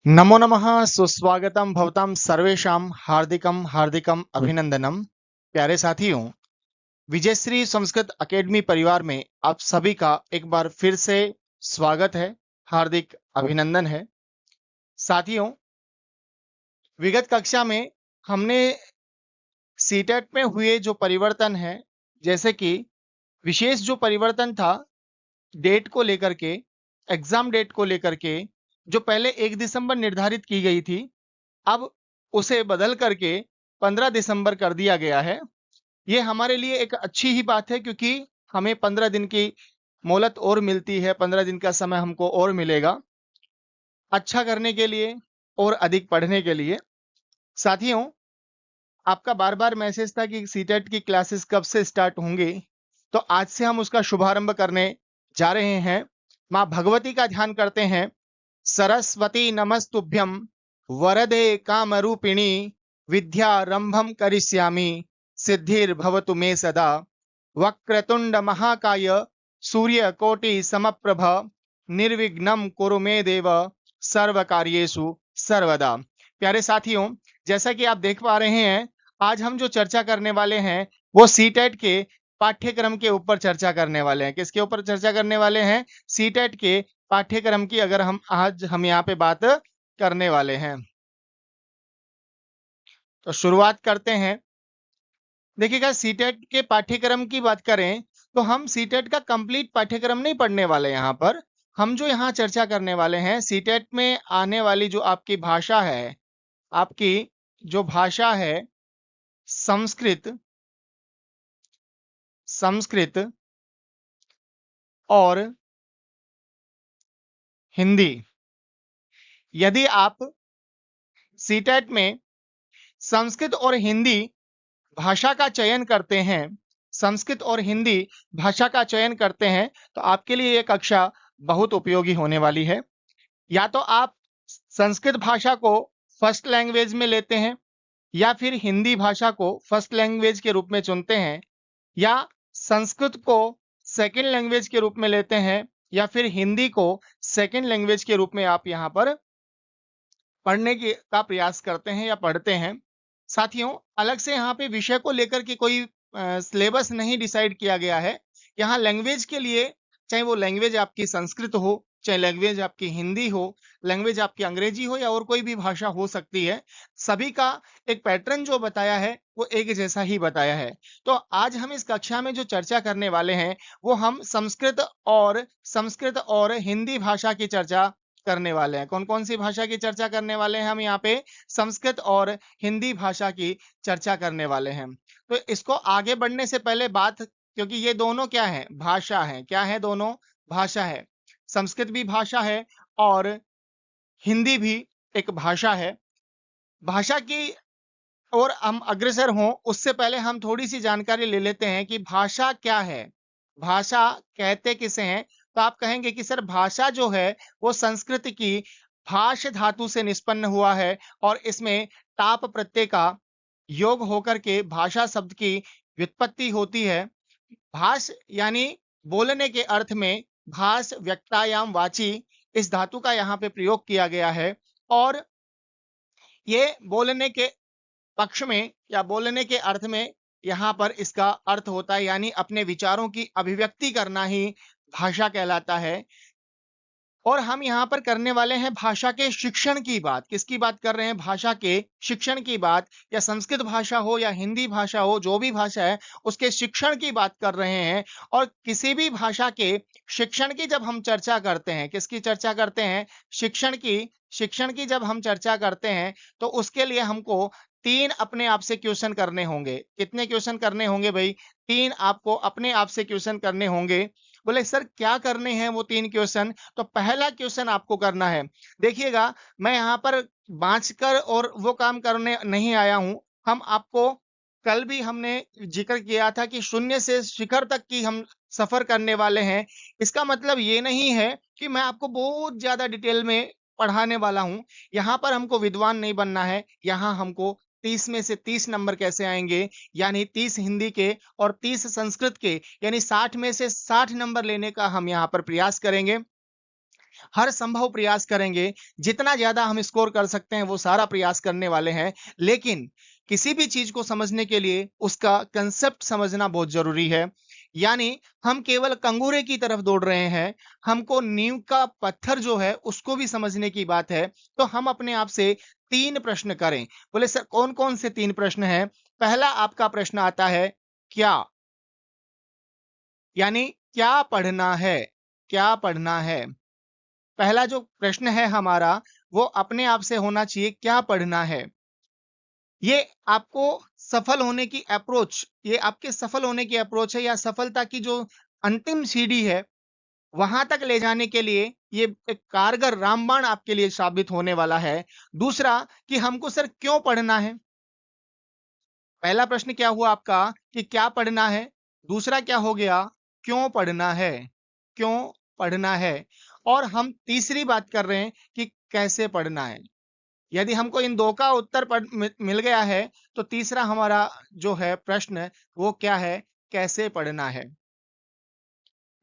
नमो नमः सुस्वागतम भवतां सर्वेषां हार्दिकं हार्दिकं अभिनंदनम। प्यारे साथियों, विजयश्री संस्कृत अकेडमी परिवार में आप सभी का एक बार फिर से स्वागत है, हार्दिक अभिनंदन है। साथियों, विगत कक्षा में हमने सीटेट में हुए जो परिवर्तन है, जैसे कि विशेष जो परिवर्तन था डेट को लेकर के, एग्जाम डेट को लेकर के, जो पहले 1 दिसंबर निर्धारित की गई थी, अब उसे बदल करके 15 दिसंबर कर दिया गया है। ये हमारे लिए एक अच्छी ही बात है, क्योंकि हमें 15 दिन की मोहलत और मिलती है, 15 दिन का समय हमको और मिलेगा अच्छा करने के लिए और अधिक पढ़ने के लिए। साथियों, आपका बार-बार मैसेज था कि सीटेट की क्लासेस कब से स्टार्ट होंगी, तो आज से हम उसका शुभारंभ करने जा रहे हैं। माँ भगवती का ध्यान करते हैं। सरस्वती नमस्तुभ्यं वरदे कामरूपिणी विद्यारंभं करिष्यामि सिद्धिर्भवतु मे सदा। वक्रतुंड महाकाय सूर्यकोटि समप्रभ निर्विघ्नं कुरु मे देव सर्वकार्येषु सर्वदा। प्यारे साथियों, जैसा कि आप देख पा रहे हैं, आज हम जो चर्चा करने वाले हैं वो सीटेट के पाठ्यक्रम के ऊपर चर्चा करने वाले हैं। किसके ऊपर चर्चा करने वाले हैं? सीटेट के पाठ्यक्रम की अगर हम यहाँ पे बात करने वाले हैं, तो शुरुआत करते हैं। देखिएगा, सीटेट के पाठ्यक्रम की बात करें तो हम सीटेट का कंप्लीट पाठ्यक्रम नहीं पढ़ने वाले। यहाँ पर हम जो यहाँ चर्चा करने वाले हैं, सीटेट में आने वाली जो आपकी भाषा है, आपकी जो भाषा है संस्कृत, संस्कृत और हिंदी। यदि आप सीटेट में संस्कृत और हिंदी भाषा का चयन करते हैं, संस्कृत और हिंदी भाषा का चयन करते हैं, तो आपके लिए ये कक्षा बहुत उपयोगी होने वाली है। या तो आप संस्कृत भाषा को फर्स्ट लैंग्वेज में लेते हैं, या फिर हिंदी भाषा को फर्स्ट लैंग्वेज के रूप में चुनते हैं, या संस्कृत को सेकंड लैंग्वेज के रूप में लेते हैं, या फिर हिंदी को सेकंड लैंग्वेज के रूप में आप यहाँ पर पढ़ने की का प्रयास करते हैं या पढ़ते हैं। साथियों, अलग से यहाँ पे विषय को लेकर के कोई सिलेबस नहीं डिसाइड किया गया है। यहाँ लैंग्वेज के लिए, चाहे वो लैंग्वेज आपकी संस्कृत हो, चाहे लैंग्वेज आपकी हिंदी हो, लैंग्वेज आपकी अंग्रेजी हो, या और कोई भी भाषा हो सकती है, सभी का एक पैटर्न जो बताया है वो एक जैसा ही बताया है। तो आज हम इस कक्षा में जो चर्चा करने वाले हैं वो हम संस्कृत और हिंदी भाषा की चर्चा करने वाले हैं। कौन-कौन सी भाषा की चर्चा करने वाले हैं? हम यहाँ पे संस्कृत और हिंदी भाषा की चर्चा करने वाले हैं। तो इसको आगे बढ़ने से पहले बात, क्योंकि ये दोनों क्या है? भाषा है। क्या है? दोनों भाषा है। संस्कृत भी भाषा है और हिंदी भी एक भाषा है। भाषा की और हम अग्रसर हों उससे पहले हम थोड़ी-सी जानकारी ले लेते हैं कि भाषा क्या है? भाषा कहते किसे हैं? तो आप कहेंगे कि सर, भाषा जो है वो संस्कृत की भाष धातु से निष्पन्न हुआ है और इसमें टाप प्रत्यय का योग होकर के भाषा शब्द की व्युत्पत्ति होती है। भाष यानी बोलने के अर्थ में भाष व्यक्तायाम वाची, इस धातु का यहाँ पे प्रयोग किया गया है और ये बोलने के पक्ष में या बोलने के अर्थ में यहाँ पर इसका अर्थ होता है, यानी अपने विचारों की अभिव्यक्ति करना ही भाषा कहलाता है। और हम यहाँ पर करने वाले हैं भाषा के शिक्षण की बात। किसकी बात कर रहे हैं? भाषा के शिक्षण की बात। या संस्कृत भाषा हो या हिंदी भाषा हो, जो भी भाषा है उसके शिक्षण की बात कर रहे हैं। और किसी भी भाषा के शिक्षण की जब हम चर्चा करते हैं, किसकी चर्चा करते हैं? शिक्षण की जब हम चर्चा करते हैं तो उसके लिए हमको 3 अपने आप से क्वेश्चन करने होंगे। कितने क्वेश्चन करने होंगे भाई? 3 आपको अपने आप से क्वेश्चन करने होंगे। बोले सर, क्या करने हैं वो 3 क्वेश्चन? तो पहला क्वेश्चन आपको करना है, देखिएगा, मैं यहाँ पर बाँच कर और वो काम करने नहीं आया हूँ। हम आपको, कल भी हमने जिक्र किया था कि शून्य से शिखर तक की हम सफर करने वाले हैं। इसका मतलब ये नहीं है कि मैं आपको बहुत ज्यादा डिटेल में पढ़ाने वाला हूँ। यहाँ पर हमको विद्वान नहीं बनना है। यहाँ हमको 30 में से 30 नंबर कैसे आएंगे, यानी 30 हिंदी के और 30 संस्कृत के, यानी 60 में से 60 नंबर लेने का हम यहाँ पर प्रयास करेंगे। हर संभव प्रयास करेंगे, जितना ज्यादा हम स्कोर कर सकते हैं वो सारा प्रयास करने वाले हैं। लेकिन किसी भी चीज को समझने के लिए उसका कंसेप्ट समझना बहुत जरूरी है। यानी हम केवल कंगूरे की तरफ दौड़ रहे हैं, हमको नींव का पत्थर जो है उसको भी समझने की बात है। तो हम अपने आप से 3 प्रश्न करें। बोले सर कौन-कौन से 3 प्रश्न हैं? पहला आपका प्रश्न आता है क्या? यानी क्या पढ़ना है? क्या पढ़ना है? पहला जो प्रश्न है हमारा वो अपने आप से होना चाहिए, क्या पढ़ना है? ये आपको सफल होने की अप्रोच, ये आपके सफल होने की अप्रोच है या सफलता की जो अंतिम सीढ़ी है वहां तक ले जाने के लिए ये एक कारगर रामबाण आपके लिए साबित होने वाला है। दूसरा कि हमको सर क्यों पढ़ना है? पहला प्रश्न क्या हुआ आपका कि क्या पढ़ना है? दूसरा क्या हो गया? क्यों पढ़ना है? क्यों पढ़ना है? और हम तीसरी बात कर रहे हैं कि कैसे पढ़ना है। यदि हमको इन दो का उत्तर मिल गया है तो तीसरा हमारा जो है प्रश्न वो क्या है? कैसे पढ़ना है।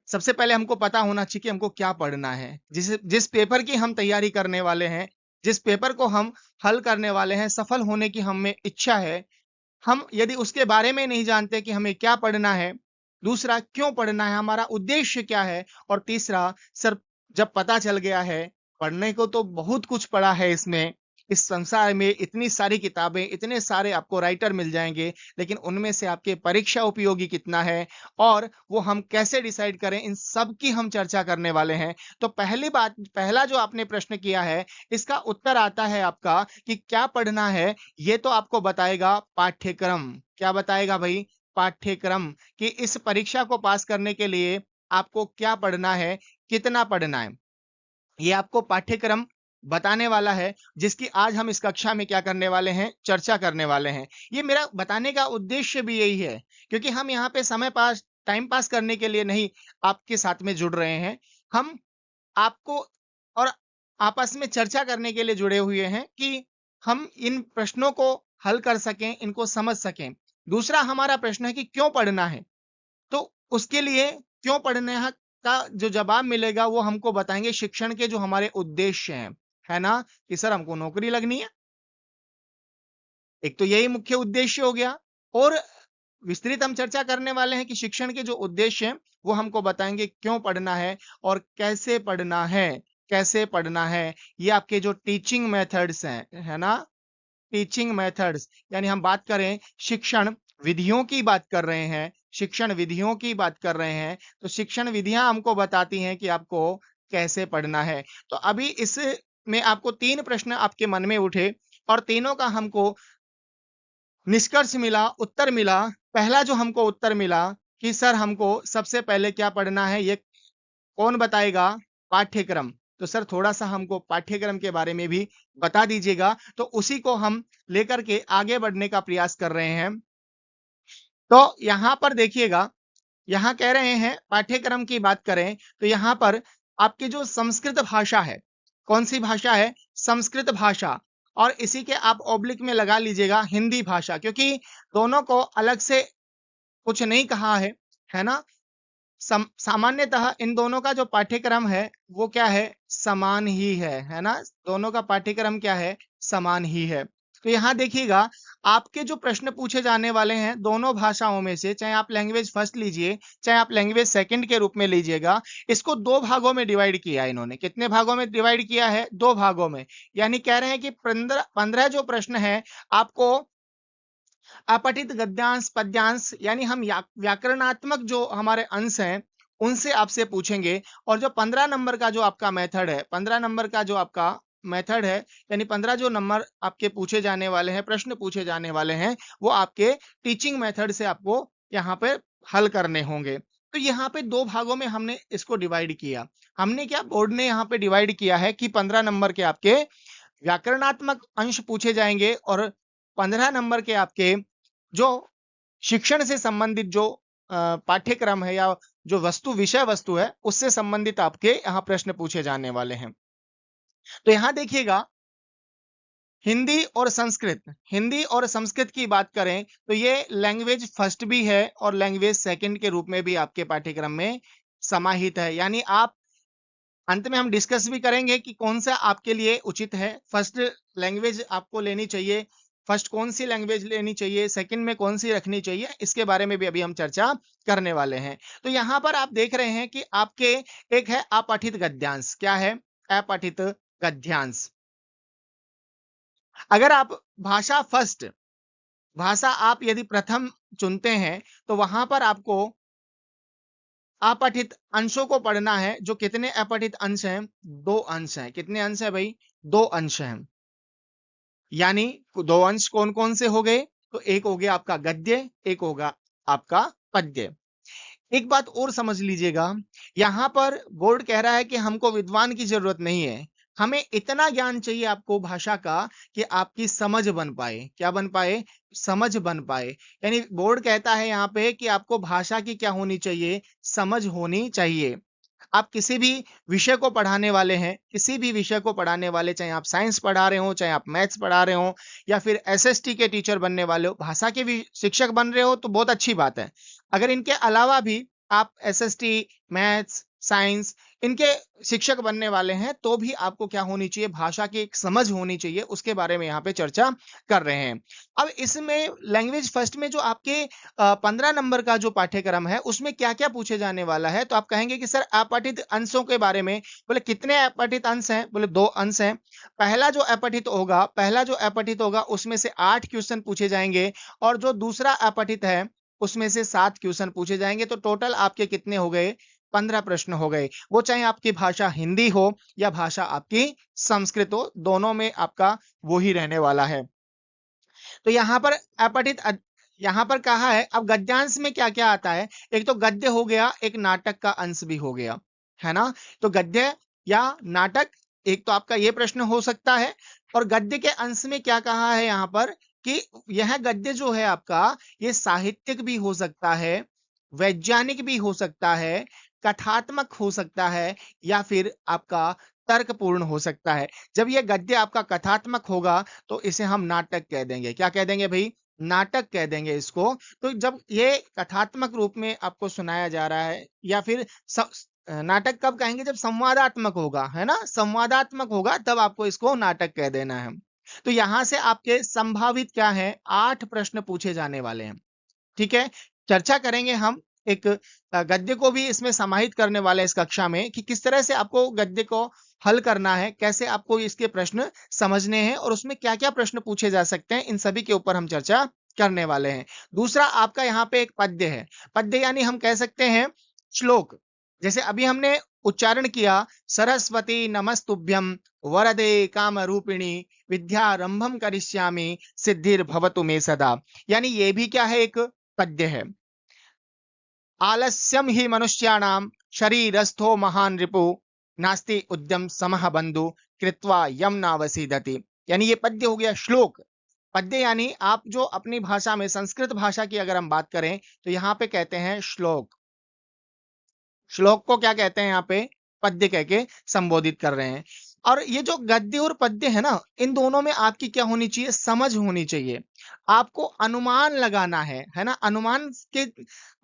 सबसे पहले हमको पता होना चाहिए कि हमको क्या पढ़ना है। जिस जिस पेपर की हम तैयारी करने वाले हैं, जिस पेपर को हम हल करने वाले हैं, सफल होने की हमें इच्छा है, हम यदि उसके बारे में नहीं जानते कि हमें क्या पढ़ना है, दूसरा क्यों पढ़ना है, हमारा उद्देश्य क्या है, और तीसरा सर जब पता चल गया है, पढ़ने को तो बहुत कुछ पढ़ा है इसमें, इस संसार में इतनी सारी किताबें, इतने सारे आपको राइटर मिल जाएंगे, लेकिन उनमें से आपके परीक्षा उपयोगी कितना है और वो हम कैसे डिसाइड करें, इन सब की हम चर्चा करने वाले हैं। तो पहली बात, पहला जो आपने प्रश्न किया है इसका उत्तर आता है आपका कि क्या पढ़ना है। ये तो आपको बताएगा पाठ्यक्रम। क्या बताएगा भाई? पाठ्यक्रम। कि इस परीक्षा को पास करने के लिए आपको क्या पढ़ना है, कितना पढ़ना है, ये आपको पाठ्यक्रम बताने वाला है, जिसकी आज हम इस कक्षा में क्या करने वाले हैं, चर्चा करने वाले हैं। ये मेरा बताने का उद्देश्य भी यही है, क्योंकि हम यहाँ पे समय पास, टाइम पास करने के लिए नहीं आपके साथ में जुड़ रहे हैं। हम आपको और आपस में चर्चा करने के लिए जुड़े हुए हैं कि हम इन प्रश्नों को हल कर सकें, इनको समझ सकें। दूसरा हमारा प्रश्न है कि क्यों पढ़ना है? तो उसके लिए क्यों पढ़ने का जो जवाब मिलेगा वो हमको बताएंगे शिक्षण के जो हमारे उद्देश्य हैं, है ना? कि सर हमको नौकरी लगनी है, एक तो यही मुख्य उद्देश्य हो गया। और विस्तृत हम चर्चा करने वाले हैं कि शिक्षण के जो उद्देश्य हैं वो हमको बताएंगे क्यों पढ़ना है और कैसे पढ़ना है। कैसे पढ़ना है, ये आपके जो टीचिंग मेथड्स हैं, है ना? टीचिंग मेथड्स, यानी हम बात करें शिक्षण विधियों की बात कर रहे हैं, शिक्षण विधियों की बात कर रहे हैं, तो शिक्षण विधियां हमको बताती हैं कि आपको कैसे पढ़ना है। तो अभी इस में आपको 3 प्रश्न आपके मन में उठे और तीनों का हमको निष्कर्ष मिला, उत्तर मिला। पहला जो हमको उत्तर मिला कि सर हमको सबसे पहले क्या पढ़ना है, ये कौन बताएगा? पाठ्यक्रम। तो सर थोड़ा-सा हमको पाठ्यक्रम के बारे में भी बता दीजिएगा, तो उसी को हम लेकर के आगे बढ़ने का प्रयास कर रहे हैं। तो यहाँ पर देखिएगा, यहाँ कह रहे हैं पाठ्यक्रम की बात करें तो यहाँ पर आपकी जो संस्कृत भाषा है, कौन-सी भाषा है? संस्कृत भाषा। और इसी के आप ऑब्लिक में लगा लीजिएगा हिंदी भाषा, क्योंकि दोनों को अलग से कुछ नहीं कहा है ना? सामान्यतः इन दोनों का जो पाठ्यक्रम है वो क्या है? समान ही है ना? दोनों का पाठ्यक्रम क्या है? समान ही है। तो यहाँ देखिएगा, आपके जो प्रश्न पूछे जाने वाले हैं दोनों भाषाओं में से, चाहे आप लैंग्वेज फर्स्ट लीजिए, चाहे आप लैंग्वेज सेकंड के रूप में लीजिएगा, इसको 2 भागों में डिवाइड किया है इन्होंने। कितने भागों में डिवाइड किया है? 2 भागों में। यानी कह रहे हैं कि 15 जो प्रश्न है आपको अपठित गद्यांश, पद्यांश, यानी हम व्याकरणात्मक जो हमारे अंश हैं उनसे आपसे पूछेंगे। और जो 15 नंबर का जो आपका मेथड है, 15 नंबर का जो आपका मेथड है, यानी 15 जो नंबर आपके पूछे जाने वाले हैं, प्रश्न पूछे जाने वाले हैं, वो आपके टीचिंग मेथड से आपको यहाँ पे हल करने होंगे। तो यहाँ पे 2 भागों में हमने इसको डिवाइड किया। हमने क्या, बोर्ड ने यहाँ पे डिवाइड किया है कि 15 नंबर के आपके व्याकरणात्मक अंश पूछे जाएंगे और 15 नंबर के आपके जो शिक्षण से संबंधित जो पाठ्यक्रम है या जो विषय वस्तु है उससे संबंधित आपके यहाँ प्रश्न पूछे जाने वाले हैं। तो यहाँ देखिएगा, हिंदी और संस्कृत की बात करें तो ये लैंग्वेज फर्स्ट भी है और लैंग्वेज सेकंड के रूप में भी आपके पाठ्यक्रम में समाहित है। यानी आप अंत में हम डिस्कस भी करेंगे कि कौन सा आपके लिए उचित है। फर्स्ट लैंग्वेज आपको लेनी चाहिए, फर्स्ट कौन सी लैंग्वेज लेनी चाहिए, सेकंड में कौन सी रखनी चाहिए, इसके बारे में भी अभी हम चर्चा करने वाले हैं। तो यहाँ पर आप देख रहे हैं कि आपके एक है अपठित गद्यांश। क्या है? अपठित गद्यांश। अगर आप भाषा फर्स्ट, भाषा आप यदि प्रथम चुनते हैं तो वहां पर आपको अपठित अंशों को पढ़ना है। जो कितने अपठित अंश हैं? 2 अंश हैं। कितने अंश हैं भाई? 2 अंश हैं। यानी 2 अंश कौन कौन से हो गए? तो एक हो गया आपका गद्य, एक होगा आपका पद्य। एक बात और समझ लीजिएगा, यहां पर बोर्ड कह रहा है कि हमको विद्वान की जरूरत नहीं है, हमें इतना ज्ञान चाहिए आपको भाषा का कि आपकी समझ बन पाए। क्या बन पाए? समझ बन पाए। यानी बोर्ड कहता है यहाँ पे कि आपको भाषा की क्या होनी चाहिए? समझ होनी चाहिए। आप किसी भी विषय को पढ़ाने वाले हैं, किसी भी विषय को पढ़ाने वाले, चाहे आप साइंस पढ़ा रहे हो, चाहे आप मैथ्स पढ़ा रहे हो, या फिर एसएसटी के टीचर बनने वाले हो, भाषा के भी शिक्षक बन रहे हो तो बहुत अच्छी बात है। अगर इनके अलावा भी आप एसएसटी, मैथ्स, साइंस इनके शिक्षक बनने वाले हैं तो भी आपको क्या होनी चाहिए? भाषा की एक समझ होनी चाहिए। उसके बारे में यहाँ पे चर्चा कर रहे हैं। अब इसमें लैंग्वेज फर्स्ट में जो आपके 15 नंबर का जो पाठ्यक्रम है उसमें क्या-क्या पूछे जाने वाला है? तो आप कहेंगे कि सर अपठित अंशों के बारे में। बोले कितने अपठित अंश हैं? बोले 2 अंश हैं। पहला जो अपठित होगा उसमें से 8 क्वेश्चन पूछे जाएंगे और जो दूसरा अपठित है उसमें से 7 क्वेश्चन पूछे जाएंगे। तो टोटल आपके कितने हो गए? 15 प्रश्न हो गए। वो चाहे आपकी भाषा हिंदी हो या भाषा आपकी संस्कृत हो, दोनों में आपका वो ही रहने वाला है। तो यहाँ पर अपठित यहाँ पर कहा है। अब गद्यांश में क्या क्या आता है? एक तो गद्य हो गया, एक नाटक का अंश भी हो गया, है ना? तो गद्य या नाटक, एक तो आपका ये प्रश्न हो सकता है। और गद्य के अंश में क्या कहा है यहाँ पर कि यह गद्य जो है आपका, ये साहित्यिक भी हो सकता है, वैज्ञानिक भी हो सकता है, कथात्मक हो सकता है, या फिर आपका तर्कपूर्ण हो सकता है। जब ये गद्य आपका कथात्मक होगा तो इसे हम नाटक कह देंगे। क्या कह देंगे भाई? नाटक कह देंगे इसको। तो जब ये कथात्मक रूप में आपको सुनाया जा रहा है, या फिर नाटक कब कहेंगे? जब संवादात्मक होगा, है ना? संवादात्मक होगा तब आपको इसको नाटक कह देना है। तो यहां से आपके संभावित क्या है? 8 प्रश्न पूछे जाने वाले हैं। ठीक है, चर्चा करेंगे हम एक गद्य को भी इसमें समाहित करने वाले इस कक्षा में कि किस तरह से आपको गद्य को हल करना है, कैसे आपको इसके प्रश्न समझने हैं और उसमें क्या-क्या प्रश्न पूछे जा सकते हैं, इन सभी के ऊपर हम चर्चा करने वाले हैं। दूसरा आपका यहाँ पे एक पद्य है। पद्य यानी हम कह सकते हैं श्लोक। जैसे अभी हमने उच्चारण किया, सरस्वती नमस्तुभ्यं वरदे कामरूपिणी विद्यारंभम करिष्यामि सिद्धिर्भवतु मे सदा। यानी ये भी क्या है? एक पद्य है। आलस्यम ही मनुष्याणाम शरीरस्थो महान रिपु नास्ति उद्यम समः बंधु कृत्वा यम नावसीदति। यानी ये पद्य हो गया। श्लोक, पद्य यानी आप जो अपनी भाषा में, संस्कृत भाषा की अगर हम बात करें तो यहाँ पे कहते हैं श्लोक। श्लोक को क्या कहते हैं? यहाँ पे पद्य कह के संबोधित कर रहे हैं। और ये जो गद्य और पद्य है ना, इन दोनों में आपकी क्या होनी चाहिए? समझ होनी चाहिए। आपको अनुमान लगाना है ना? अनुमान के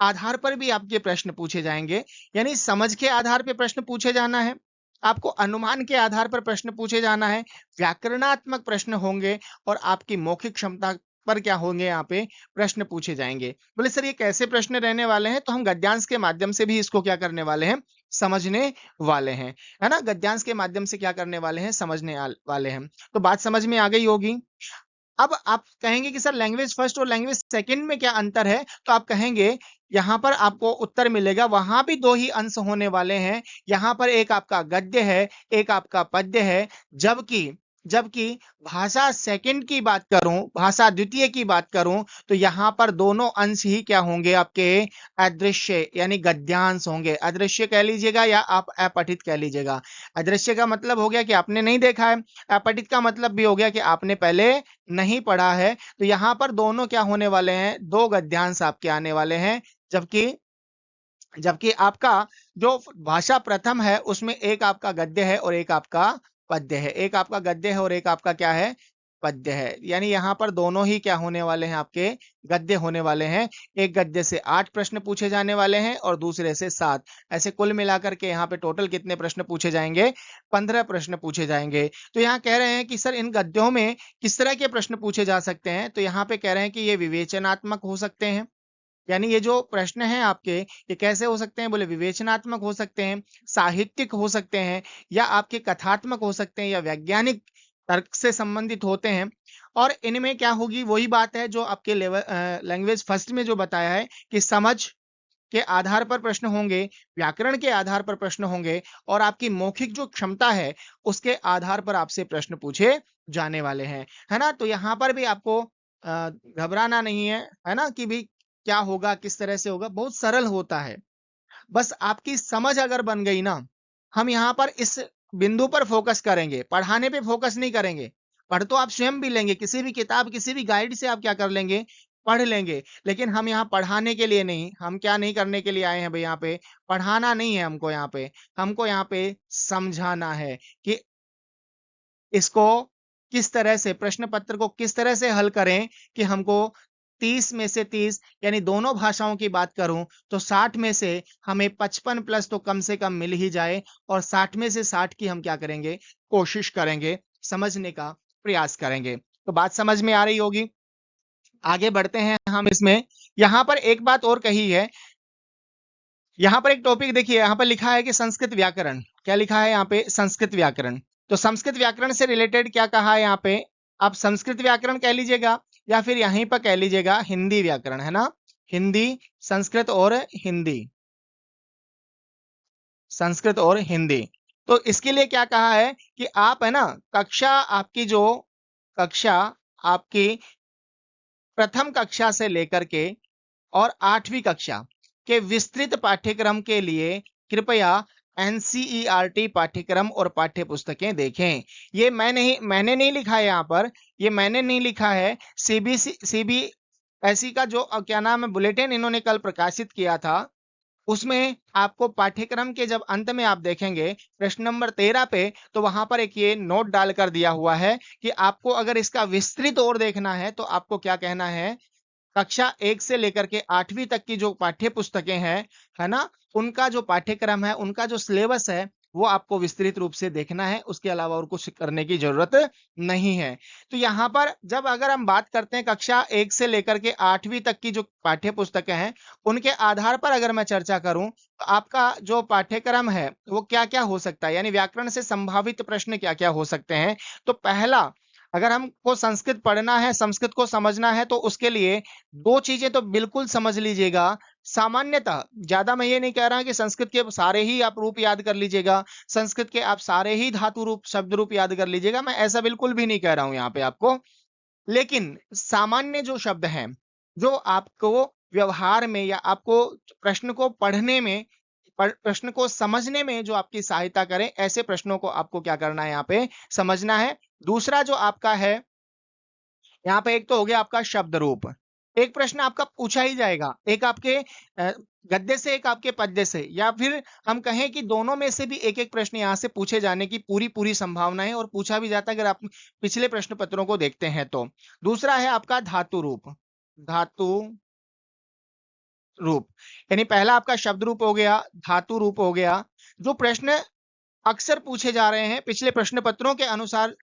आधार पर भी आपके प्रश्न पूछे जाएंगे। यानी समझ के आधार पे प्रश्न पूछे जाना है, आपको अनुमान के आधार पर प्रश्न पूछे जाना है, व्याकरणात्मक प्रश्न होंगे और आपकी मौखिक क्षमता पर क्या होंगे? यहाँ पे प्रश्न पूछे जाएंगे। बोले सर ये कैसे प्रश्न रहने वाले हैं? तो हम गद्यांश के माध्यम से भी इसको क्या करने वाले हैं? समझने वाले हैं, है ना? गद्यांश के माध्यम से क्या करने वाले हैं? समझने वाले हैं। तो बात समझ में आ गई होगी। अब आप कहेंगे कि सर लैंग्वेज फर्स्ट और लैंग्वेज सेकंड में क्या अंतर है? तो आप कहेंगे यहाँ पर आपको उत्तर मिलेगा, वहां भी 2 ही अंश होने वाले हैं। यहाँ पर एक आपका गद्य है, एक आपका पद्य है। जबकि जबकि भाषा सेकंड की बात करूं, भाषा द्वितीय की बात करूं, तो यहाँ पर दोनों अंश ही क्या होंगे? आपके अदृश्य यानी गद्यांश होंगे। अदृश्य कह लीजिएगा या आप अपठित कह लीजिएगा। अदृश्य का मतलब हो गया कि आपने नहीं देखा है, अपठित का मतलब भी हो गया कि आपने पहले नहीं पढ़ा है। तो यहाँ पर दोनों क्या होने वाले हैं? 2 गद्यांश आपके आने वाले हैं। जबकि जबकि आपका जो भाषा प्रथम है उसमें एक आपका गद्य है और एक आपका पद्य है। एक आपका गद्य है और एक आपका क्या है? पद्य है। यानी यहाँ पर दोनों ही क्या होने वाले हैं, आपके गद्य होने वाले हैं। एक गद्य से 8 प्रश्न पूछे जाने वाले हैं और दूसरे से 7। ऐसे कुल मिलाकर के यहाँ पे टोटल कितने प्रश्न पूछे जाएंगे, 15 प्रश्न पूछे जाएंगे। तो यहाँ कह रहे हैं कि सर इन गद्यों में किस तरह के प्रश्न पूछे जा सकते हैं, तो यहाँ पे कह रहे हैं कि ये विवेचनात्मक हो सकते हैं। यानी ये जो प्रश्न हैं आपके, ये कैसे हो सकते हैं, बोले विवेचनात्मक हो सकते हैं, साहित्यिक हो सकते हैं, या आपके कथात्मक हो सकते हैं, या वैज्ञानिक तर्क से संबंधित होते हैं। और इनमें क्या होगी, वही बात है जो आपके लैंग्वेज फर्स्ट में जो बताया है कि समझ के आधार पर प्रश्न होंगे, व्याकरण के आधार पर प्रश्न होंगे, और आपकी मौखिक जो क्षमता है उसके आधार पर आपसे प्रश्न पूछे जाने वाले हैं, है ना। तो यहाँ पर भी आपको घबराना नहीं है ना, कि भी क्या होगा, किस तरह से होगा, बहुत सरल होता है। बस आपकी समझ अगर बन गई ना, हम यहाँ पर इस बिंदु पर फोकस करेंगे, पढ़ाने पे फोकस नहीं करेंगे। पढ़ तो आप स्वयं भी लेंगे, किसी भी किताब, किसी भी गाइड से आप क्या कर लेंगे, पढ़ लेंगे। लेकिन हम यहाँ पढ़ाने के लिए नहीं, हम क्या नहीं करने के लिए आए हैं भाई, यहाँ पे पढ़ाना नहीं है हमको, हमको यहाँ पे समझाना है कि इसको किस तरह से, प्रश्न पत्र को किस तरह से हल करें कि हमको 30 में से 30, यानी दोनों भाषाओं की बात करूं तो 60 में से हमें 55 प्लस तो कम से कम मिल ही जाए, और 60 में से 60 की हम क्या करेंगे, कोशिश करेंगे, समझने का प्रयास करेंगे। तो बात समझ में आ रही होगी। आगे बढ़ते हैं हम इसमें। यहां पर एक बात और कही है, यहाँ पर एक टॉपिक देखिए, यहाँ पर लिखा है कि संस्कृत व्याकरण। क्या लिखा है यहाँ पे, संस्कृत व्याकरण। तो संस्कृत व्याकरण से रिलेटेड क्या कहा है यहाँ पे, आप संस्कृत व्याकरण कह लीजिएगा या फिर यहीं पर कह लीजिएगा हिंदी व्याकरण, है ना। हिंदी, संस्कृत और हिंदी, संस्कृत और हिंदी। तो इसके लिए क्या कहा है कि आप, है ना, कक्षा आपकी जो कक्षा आपकी प्रथम कक्षा से लेकर के और 8वीं कक्षा के विस्तृत पाठ्यक्रम के लिए कृपया एनसीईआरटी पाठ्यक्रम और पाठ्य पुस्तकें देखें। ये मैंने नहीं लिखा है यहाँ पर, ये मैंने नहीं लिखा है, सीबीएसई का जो क्या नाम है बुलेटिन इन्होंने कल प्रकाशित किया था, उसमें आपको पाठ्यक्रम के जब अंत में आप देखेंगे प्रश्न नंबर 13 पे, तो वहां पर एक ये नोट डालकर दिया हुआ है कि आपको अगर इसका विस्तृत और देखना है तो आपको क्या कहना है, कक्षा 1 से लेकर के 8वीं तक की जो पाठ्य पुस्तकें हैं, है ना, उनका जो पाठ्यक्रम है, उनका जो सिलेबस है, वो आपको विस्तृत रूप से देखना है। उसके अलावा और कुछ करने की जरूरत नहीं है। तो यहाँ पर जब अगर हम बात करते हैं कक्षा 1 से लेकर के 8वीं तक की जो पाठ्य पुस्तकें हैं, उनके आधार पर अगर मैं चर्चा करूं तो आपका जो पाठ्यक्रम है वो क्या क्या हो सकता है, यानी व्याकरण से संभावित प्रश्न क्या क्या हो सकते हैं। तो पहला, अगर हमको संस्कृत पढ़ना है, संस्कृत को समझना है, तो उसके लिए दो चीजें तो बिल्कुल समझ लीजिएगा। सामान्यतः, ज्यादा मैं ये नहीं कह रहा कि संस्कृत के सारे ही आप रूप याद कर लीजिएगा, संस्कृत के आप सारे ही धातु रूप, शब्द रूप याद कर लीजिएगा, मैं ऐसा बिल्कुल भी नहीं कह रहा हूं यहाँ पे आपको। लेकिन सामान्य जो शब्द हैं, जो आपको व्यवहार में या आपको प्रश्न को पढ़ने में, प्रश्न को समझने में जो आपकी सहायता करें, ऐसे प्रश्नों को आपको क्या करना है, यहाँ पे समझना है। दूसरा जो आपका है, यहाँ पे एक तो हो गया आपका शब्द रूप, एक प्रश्न आपका पूछा ही जाएगा, एक आपके गद्य से, एक आपके पद्य से, या फिर हम कहें कि दोनों में से भी एक एक प्रश्न यहाँ से पूछे जाने की पूरी पूरी संभावना है, और पूछा भी जाता है अगर आप पिछले प्रश्न पत्रों को देखते हैं तो। दूसरा है आपका धातु रूप, धातु रूप, यानी पहला आपका शब्द रूप हो गया, धातु रूप हो गया। जो प्रश्न अक्सर पूछे जा रहे हैं पिछले प्रश्न पत्रों के अनुसार,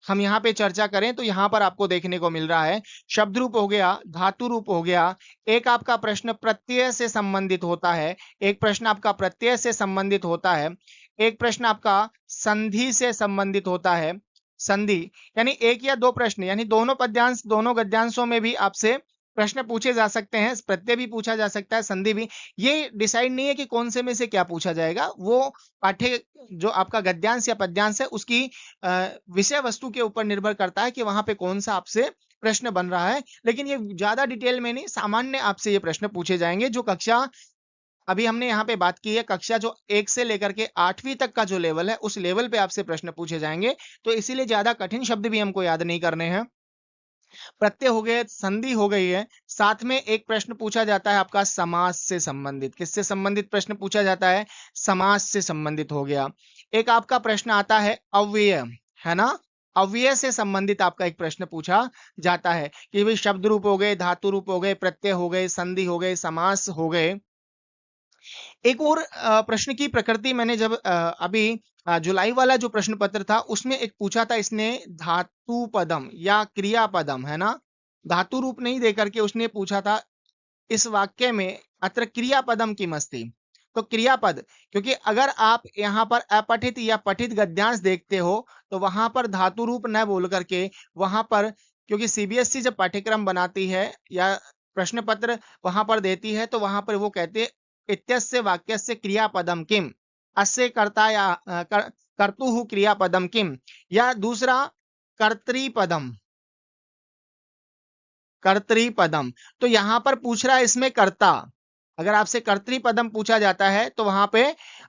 हम यहाँ पे चर्चा करें तो यहाँ पर आपको देखने को मिल रहा है, शब्द रूप हो गया, धातु रूप हो गया, एक आपका प्रश्न प्रत्यय से संबंधित होता है, एक प्रश्न आपका प्रत्यय से संबंधित होता है, एक प्रश्न आपका संधि से संबंधित होता है। संधि यानी एक या दो प्रश्न, यानी दोनों पद्यांश, दोनों गद्यांशों में भी आपसे प्रश्न पूछे जा सकते हैं, प्रत्यय भी पूछा जा सकता है, संधि भी। ये डिसाइड नहीं है कि कौन से में से क्या पूछा जाएगा, वो पाठ्य जो आपका गद्यांश या पद्यांश है उसकी विषय वस्तु के ऊपर निर्भर करता है कि वहां पे कौन सा आपसे प्रश्न बन रहा है। लेकिन ये ज्यादा डिटेल में नहीं, सामान्य आपसे ये प्रश्न पूछे जाएंगे। जो कक्षा अभी हमने यहाँ पे बात की है, कक्षा जो 1 से लेकर के 8वीं तक का जो लेवल है, उस लेवल पे आपसे प्रश्न पूछे जाएंगे। तो इसीलिए ज्यादा कठिन शब्द भी हमको याद नहीं करने हैं। प्रत्यय हो गए, संधि हो गई है, साथ में एक प्रश्न पूछा जाता है आपका समास से संबंधित। किससे संबंधित प्रश्न पूछा जाता है, समास से संबंधित हो गया। एक आपका प्रश्न आता है अव्यय, है ना, अव्यय से संबंधित आपका एक प्रश्न पूछा जाता है कि भाई शब्द रूप हो गए, धातु रूप हो गए, प्रत्यय हो गए, संधि हो गए, समास हो गए। एक और प्रश्न की प्रकृति मैंने जब अभी जुलाई वाला जो प्रश्न पत्र था उसमें एक पूछा था इसने, धातु पदम या क्रियापदम, है ना, धातु रूप नहीं देकर के उसने पूछा था इस वाक्य में अत्र क्रियापदम किम अस्ति। तो क्रियापद, क्योंकि अगर आप यहाँ पर अपठित या पठित गद्यांश देखते हो तो वहां पर धातु रूप न बोल करके वहां पर, क्योंकि सीबीएसई जब पाठ्यक्रम बनाती है या प्रश्न पत्र वहां पर देती है तो वहां पर वो कहते हैं इत्यस्य वाक्यस्य क्रियापदम किम, अस्य कर्ता या कर्तुः क्रियापदम किम, या दूसरा कर्तृपदम, कर्तृपदम। तो यहां पर पूछ रहा है इसमें कर्ता, अगर आपसे कर्तृपदम पूछा जाता है तो वहां पे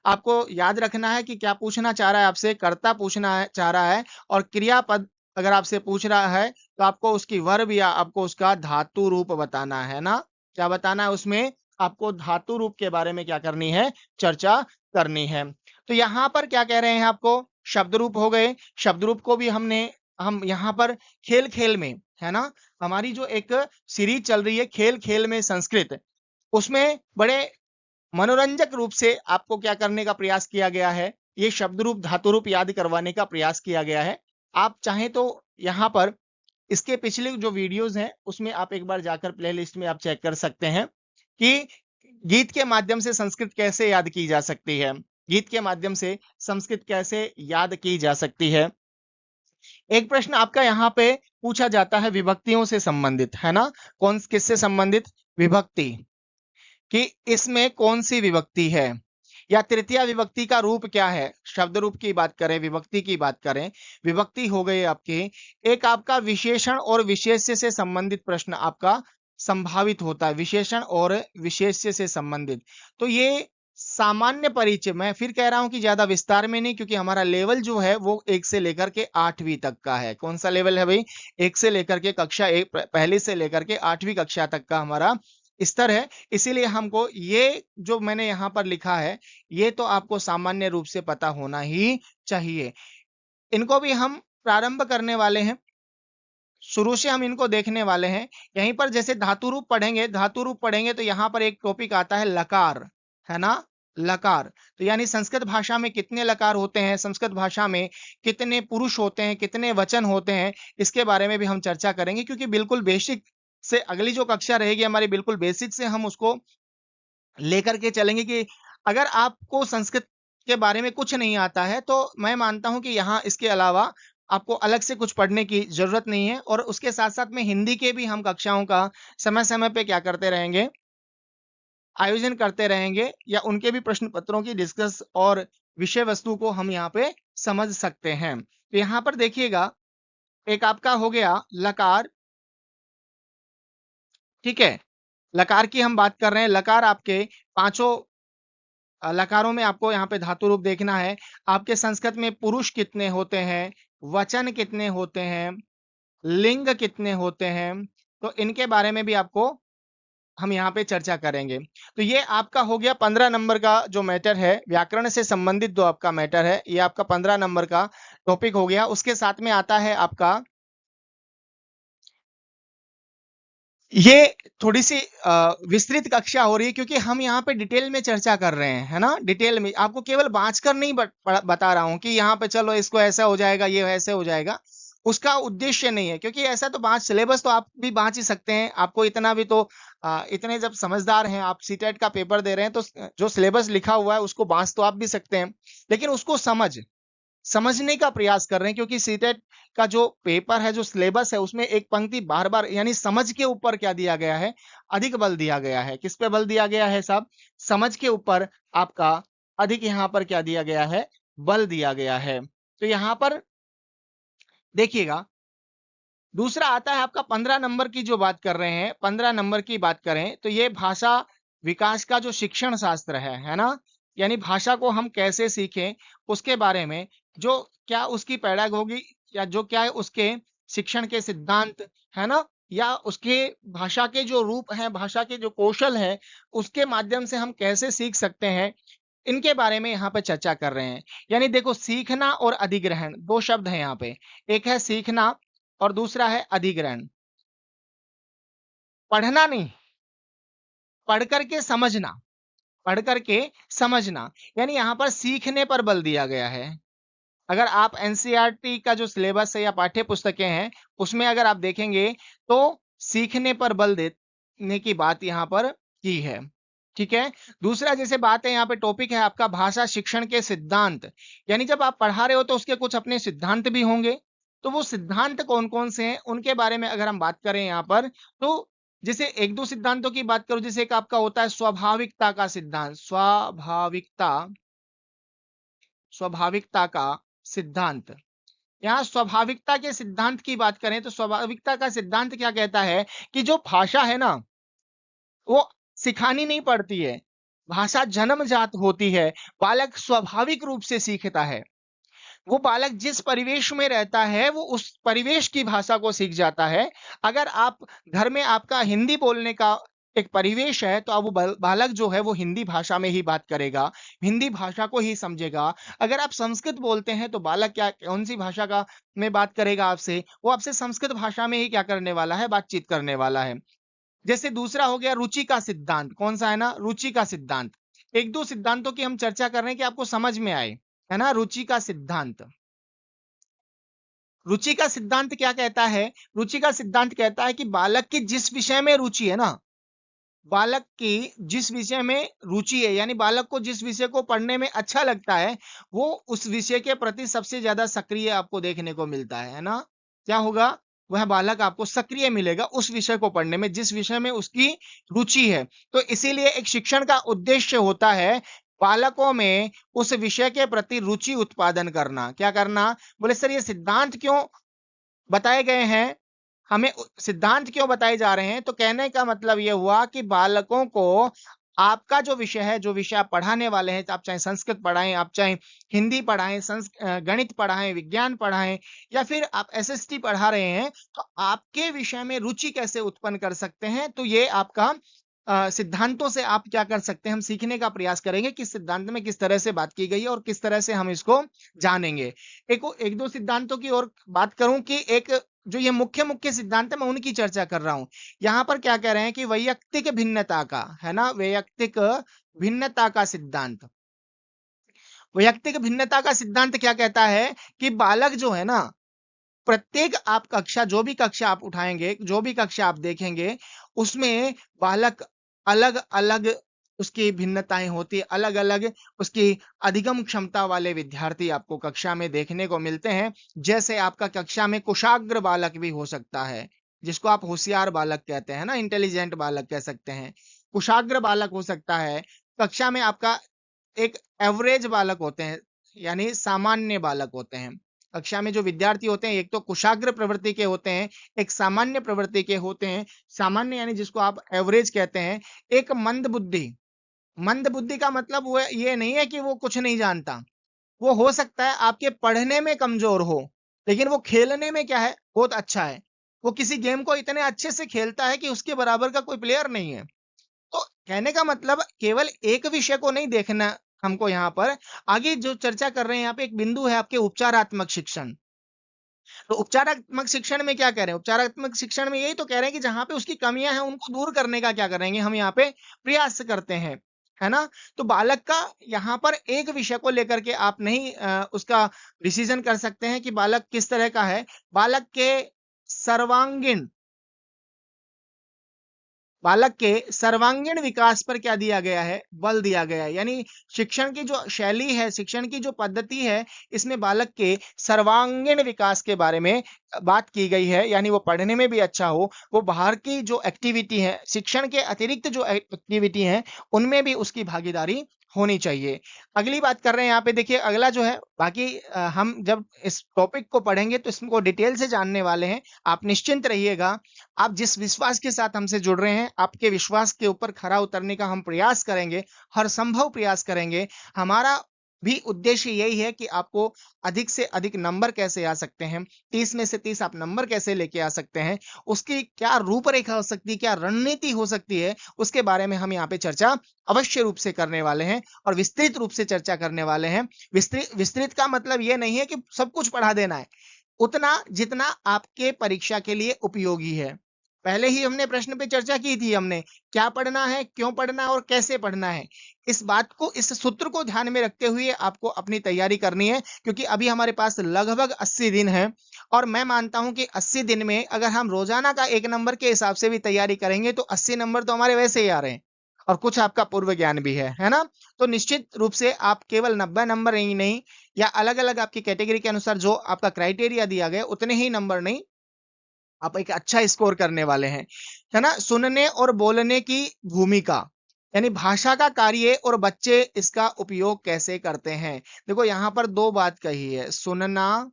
आपको याद रखना है कि क्या पूछना चाह रहा है आपसे, कर्ता पूछना है चाह रहा है, और क्रियापद अगर आपसे पूछ रहा है तो आपको उसकी वर्ब या आपको उसका धातु रूप बताना है ना, क्या बताना है उसमें, आपको धातु रूप के बारे में क्या करनी है, चर्चा करनी है। तो यहां पर क्या कह रहे हैं आपको, शब्द रूप हो गए, शब्द रूप को भी हम यहाँ पर खेल खेल में, है ना, हमारी जो एक सीरीज चल रही है खेल खेल में संस्कृत, उसमें बड़े मनोरंजक रूप से आपको क्या करने का प्रयास किया गया है, ये शब्द रूप धातु रूप याद करवाने का प्रयास किया गया है। आप चाहें तो यहाँ पर इसके पिछले जो वीडियोस हैं उसमें आप एक बार जाकर प्लेलिस्ट में आप चेक कर सकते हैं कि गीत के माध्यम से संस्कृत कैसे याद की जा सकती है, गीत के माध्यम से संस्कृत कैसे याद की जा सकती है। एक प्रश्न आपका यहाँ पे पूछा जाता है विभक्तियों से संबंधित, है ना, कौन किससे संबंधित, विभक्ति, कि इसमें कौन सी विभक्ति है या तृतीया विभक्ति का रूप क्या है, शब्द रूप की बात करें, विभक्ति की बात करें, विभक्ति हो गई आपकी। एक आपका विशेषण और विशेष्य से संबंधित प्रश्न आपका संभावित होता है, विशेषण और विशेष्य से संबंधित। तो ये सामान्य परिचय, मैं फिर कह रहा हूं कि ज्यादा विस्तार में नहीं, क्योंकि हमारा लेवल जो है वो 1 से लेकर के 8वीं तक का है। कौन सा लेवल है भाई, 1 से लेकर के कक्षा 1 पहली से लेकर के 8वीं कक्षा तक का हमारा स्तर है। इसीलिए हमको ये जो मैंने यहाँ पर लिखा है ये तो आपको सामान्य रूप से पता होना ही चाहिए। इनको भी हम प्रारंभ करने वाले हैं, शुरू से हम इनको देखने वाले हैं। यहीं पर जैसे धातु रूप पढ़ेंगे, धातु रूप पढ़ेंगे तो यहाँ पर एक टॉपिक आता है लकार, है ना, लकार। तो यानी संस्कृत भाषा में कितने लकार होते हैं, संस्कृत भाषा में कितने पुरुष होते हैं, कितने वचन होते हैं, इसके बारे में भी हम चर्चा करेंगे, क्योंकि बिल्कुल बेसिक से अगली जो कक्षा रहेगी हमारी बिल्कुल बेसिक से हम उसको लेकर के चलेंगे कि अगर आपको संस्कृत के बारे में कुछ नहीं आता है तो मैं मानता हूं कि यहाँ इसके अलावा आपको अलग से कुछ पढ़ने की जरूरत नहीं है। और उसके साथ साथ में हिंदी के भी हम कक्षाओं का समय समय पे क्या करते रहेंगे, आयोजन करते रहेंगे, या उनके भी प्रश्न पत्रों की डिस्कस और विषय वस्तु को हम यहाँ पे समझ सकते हैं। तो यहाँ पर देखिएगा एक आपका हो गया लकार, ठीक है, लकार की हम बात कर रहे हैं। लकार आपके पांचों लकारों में आपको यहाँ पे धातु रूप देखना है। आपके संस्कृत में पुरुष कितने होते हैं, वचन कितने होते हैं, लिंग कितने होते हैं, तो इनके बारे में भी आपको हम यहाँ पे चर्चा करेंगे। तो ये आपका हो गया 15 नंबर का जो मैटर है, व्याकरण से संबंधित जो आपका मैटर है, ये आपका 15 नंबर का टॉपिक हो गया। उसके साथ में आता है आपका ये थोड़ी सी विस्तृत कक्षा हो रही है, क्योंकि हम यहाँ पे डिटेल में चर्चा कर रहे हैं, है ना, डिटेल में आपको केवल बांच कर नहीं बता रहा हूँ कि यहाँ पे चलो इसको ऐसा हो जाएगा, ये ऐसे हो जाएगा, उसका उद्देश्य नहीं है। क्योंकि ऐसा तो बांच, सिलेबस तो आप भी बांच ही सकते हैं, आपको इतना भी तो इतने जब समझदार हैं, आप सीटेट का पेपर दे रहे हैं, तो जो सिलेबस लिखा हुआ है उसको बांच तो आप भी सकते हैं, लेकिन उसको समझने का प्रयास कर रहे हैं। क्योंकि सीटेट का जो पेपर है, जो सिलेबस है, उसमें एक पंक्ति बार बार यानी समझ के ऊपर क्या दिया गया है, अधिक बल दिया गया है। किस पे बल दिया गया है साहब, समझ के ऊपर आपका अधिक यहाँ पर क्या दिया गया है, बल दिया गया है। तो यहाँ पर देखिएगा दूसरा आता है आपका 15 नंबर की जो बात कर रहे हैं, 15 नंबर की बात करें तो ये भाषा विकास का जो शिक्षण शास्त्र है ना, यानी भाषा को हम कैसे सीखें उसके बारे में, जो क्या उसकी पैडागोगी या जो क्या है उसके शिक्षण के सिद्धांत, है ना, या उसके भाषा के जो रूप हैं, भाषा के जो कौशल हैं, उसके माध्यम से हम कैसे सीख सकते हैं, इनके बारे में यहाँ पे चर्चा कर रहे हैं। यानी देखो, सीखना और अधिग्रहण दो शब्द हैं यहाँ पे, एक है सीखना और दूसरा है अधिग्रहण। पढ़ना नहीं, पढ़ करके समझना, पढ़ करके समझना, यानी यहाँ पर सीखने पर बल दिया गया है। अगर आप एनसीईआरटी का जो सिलेबस है या पाठ्य पुस्तकें हैं उसमें अगर आप देखेंगे तो सीखने पर बल देने की बात यहाँ पर की है। ठीक है, दूसरा जैसे बात है यहाँ पे टॉपिक है आपका भाषा शिक्षण के सिद्धांत, यानी जब आप पढ़ा रहे हो तो उसके कुछ अपने सिद्धांत भी होंगे। तो वो सिद्धांत कौन कौन से हैं उनके बारे में अगर हम बात करें यहाँ पर, तो जैसे एक दो सिद्धांतों की बात करूं, जैसे एक आपका होता है स्वाभाविकता का सिद्धांत, स्वाभाविकता का सिद्धांत। यहाँ स्वाभाविकता के सिद्धांत की बात करें तो स्वाभाविकता का सिद्धांत क्या कहता है कि जो भाषा है ना वो सिखानी नहीं पड़ती है, भाषा जन्मजात होती है, बालक स्वाभाविक रूप से सीखता है। वो बालक जिस परिवेश में रहता है वो उस परिवेश की भाषा को सीख जाता है। अगर आप घर में आपका हिंदी बोलने का एक परिवेश है तो अब वो बालक जो है वो हिंदी भाषा में ही बात करेगा, हिंदी भाषा को ही समझेगा। अगर आप संस्कृत बोलते हैं तो बालक क्या कौन सी भाषा का में बात करेगा आपसे, वो आपसे संस्कृत भाषा में ही क्या करने वाला है, बातचीत करने वाला है। जैसे दूसरा हो गया रुचि का सिद्धांत, कौन सा है ना, रुचि का सिद्धांत। एक दो सिद्धांतों की हम चर्चा कर रहे हैं कि आपको समझ में आए, है ना। रुचि का सिद्धांत, रुचि का सिद्धांत क्या कहता है, रुचि का सिद्धांत कहता है कि बालक की जिस विषय में रुचि है ना, बालक की जिस विषय में रुचि है, यानी बालक को जिस विषय को पढ़ने में अच्छा लगता है वो उस विषय के प्रति सबसे ज्यादा सक्रिय आपको देखने को मिलता है ना। क्या होगा, वह बालक आपको सक्रिय मिलेगा उस विषय को पढ़ने में जिस विषय में उसकी रुचि है। तो इसीलिए एक शिक्षण का उद्देश्य होता है बालकों में उस विषय के प्रति रुचि उत्पादन करना। क्या करना, बोले सर ये सिद्धांत क्यों बताए गए हैं, हमें सिद्धांत क्यों बताए जा रहे हैं, तो कहने का मतलब यह हुआ कि बालकों को आपका जो विषय है, जो विषय आप पढ़ाने वाले हैं, आप चाहे संस्कृत पढ़ाएं, आप चाहे हिंदी पढ़ाएं, गणित पढ़ाएं, विज्ञान पढ़ाएं, या फिर आप एसएसटी पढ़ा रहे हैं, तो आपके विषय में रुचि कैसे उत्पन्न कर सकते हैं। तो ये आपका सिद्धांतों से आप क्या कर सकते हैं, हम सीखने का प्रयास करेंगे कि सिद्धांत में किस तरह से बात की गई है और किस तरह से हम इसको जानेंगे। एक दो सिद्धांतों की और बात करूं कि एक जो ये मुख्य मुख्य सिद्धांत है मैं उनकी चर्चा कर रहा हूं। यहां पर क्या कह रहे हैं कि वैयक्तिक भिन्नता का, है ना, वैयक्तिक भिन्नता का सिद्धांत। वैयक्तिक भिन्नता का सिद्धांत क्या कहता है कि बालक जो है ना, प्रत्येक आप कक्षा, जो भी कक्षा आप उठाएंगे, जो भी कक्षा आप देखेंगे, उसमें बालक अलग अलग उसकी भिन्नताएं होती है, अलग अलग उसकी अधिगम क्षमता वाले विद्यार्थी आपको कक्षा में देखने को मिलते हैं। जैसे आपका कक्षा में कुशाग्र बालक भी हो सकता है, जिसको आप होशियार बालक कहते हैं ना, इंटेलिजेंट बालक कह सकते हैं, कुशाग्र बालक हो सकता है। कक्षा में आपका एक एवरेज बालक होते हैं, यानी सामान्य बालक होते हैं। कक्षा में जो विद्यार्थी होते हैं एक तो कुशाग्र प्रवृत्ति के होते हैं, एक सामान्य प्रवृत्ति के होते हैं। सामान्य यानी जिसको आप एवरेज कहते हैं। एक मंद बुद्धि, मंद बुद्धि का मतलब वो ये नहीं है कि वो कुछ नहीं जानता, वो हो सकता है आपके पढ़ने में कमजोर हो लेकिन वो खेलने में क्या है, बहुत अच्छा है। वो किसी गेम को इतने अच्छे से खेलता है कि उसके बराबर का कोई प्लेयर नहीं है। तो कहने का मतलब केवल एक विषय को नहीं देखना हमको। यहाँ पर आगे जो चर्चा कर रहे हैं, यहाँ पे एक बिंदु है आपके उपचारात्मक शिक्षण। तो उपचारात्मक शिक्षण में क्या कह रहे हैं, उपचारात्मक शिक्षण में यही तो कह रहे हैं कि जहां पे उसकी कमियां हैं उनको दूर करने का क्या करेंगे हम यहाँ पे प्रयास करते हैं, है ना। तो बालक का यहाँ पर एक विषय को लेकर के आप नहीं उसका डिसीजन कर सकते हैं कि बालक किस तरह का है। बालक के सर्वांगीण, बालक के सर्वांगीण विकास पर क्या दिया गया है, बल दिया गया है। यानी शिक्षण की जो शैली है, शिक्षण की जो पद्धति है, इसमें बालक के सर्वांगीण विकास के बारे में बात की गई है। यानी वो पढ़ने में भी अच्छा हो, वो बाहर की जो एक्टिविटी है, शिक्षण के अतिरिक्त जो एक्टिविटी है उनमें भी उसकी भागीदारी होनी चाहिए। अगली बात कर रहे हैं यहाँ पे, देखिए अगला जो है, बाकी हम जब इस टॉपिक को पढ़ेंगे तो इसको डिटेल से जानने वाले हैं। आप निश्चिंत रहिएगा, आप जिस विश्वास के साथ हमसे जुड़ रहे हैं, आपके विश्वास के ऊपर खरा उतरने का हम प्रयास करेंगे, हर संभव प्रयास करेंगे। हमारा भी उद्देश्य यही है कि आपको अधिक से अधिक नंबर कैसे आ सकते हैं, 30 में से 30 आप नंबर कैसे लेके आ सकते हैं, उसकी क्या रूपरेखा हो सकती है, क्या रणनीति हो सकती है, उसके बारे में हम यहाँ पे चर्चा अवश्य रूप से करने वाले हैं और विस्तृत रूप से चर्चा करने वाले हैं। विस्तृत विस्तृत का मतलब ये नहीं है कि सब कुछ पढ़ा देना है, उतना जितना आपके परीक्षा के लिए उपयोगी है। पहले ही हमने प्रश्न पे चर्चा की थी, हमने क्या पढ़ना है, क्यों पढ़ना है और कैसे पढ़ना है। इस बात को, इस सूत्र को ध्यान में रखते हुए आपको अपनी तैयारी करनी है, क्योंकि अभी हमारे पास लगभग 80 दिन है और मैं मानता हूं कि 80 दिन में अगर हम रोजाना का 1 नंबर के हिसाब से भी तैयारी करेंगे तो 80 नंबर तो हमारे वैसे ही आ रहे हैं और कुछ आपका पूर्व ज्ञान भी है ना। तो निश्चित रूप से आप केवल 90 नंबर ही नहीं, या अलग अलग आपकी कैटेगरी के अनुसार जो आपका क्राइटेरिया दिया गया उतने ही नंबर नहीं, आप एक अच्छा स्कोर करने वाले हैं, है ना। सुनने और बोलने की भूमिका, यानी भाषा का कार्य और बच्चे इसका उपयोग कैसे करते हैं। देखो यहां पर दो बात कही है, सुनना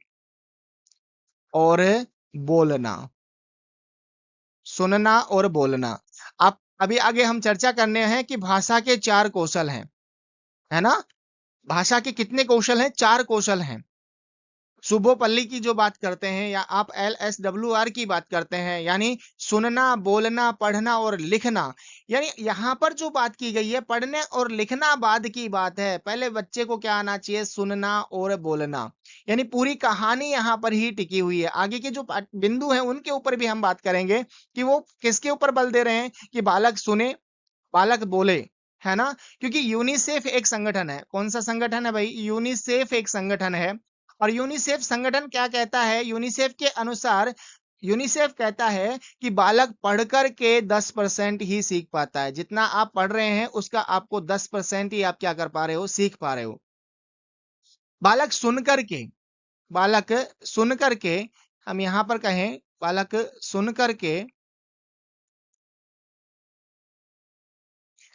और बोलना, सुनना और बोलना। आप अभी आगे हम चर्चा करने हैं कि भाषा के 4 कौशल हैं, है ना। भाषा के कितने कौशल हैं? 4 कौशल हैं। सुबोपल्ली की जो बात करते हैं या आप LSWR की बात करते हैं, यानी सुनना, बोलना, पढ़ना और लिखना। यानी यहाँ पर जो बात की गई है, पढ़ने और लिखना बाद की बात है, पहले बच्चे को क्या आना चाहिए? सुनना और बोलना। यानी पूरी कहानी यहाँ पर ही टिकी हुई है। आगे के जो बिंदु हैं उनके यूपर भी हम बात करेंगे कि वो किसके ऊपर बल दे रहे हैं कि बालक सुने, बालक बोले, है ना। क्योंकि यूनिसेफ एक संगठन है। कौन सा संगठन है भाई? यूनिसेफ एक संगठन है। और यूनिसेफ संगठन क्या कहता है? यूनिसेफ के अनुसार, यूनिसेफ कहता है कि बालक पढ़कर के 10% ही सीख पाता है। जितना आप पढ़ रहे हैं उसका आपको 10% ही आप क्या कर पा रहे हो? सीख पा रहे हो। बालक सुन करके, बालक सुन करके, हम यहां पर कहें बालक सुन करके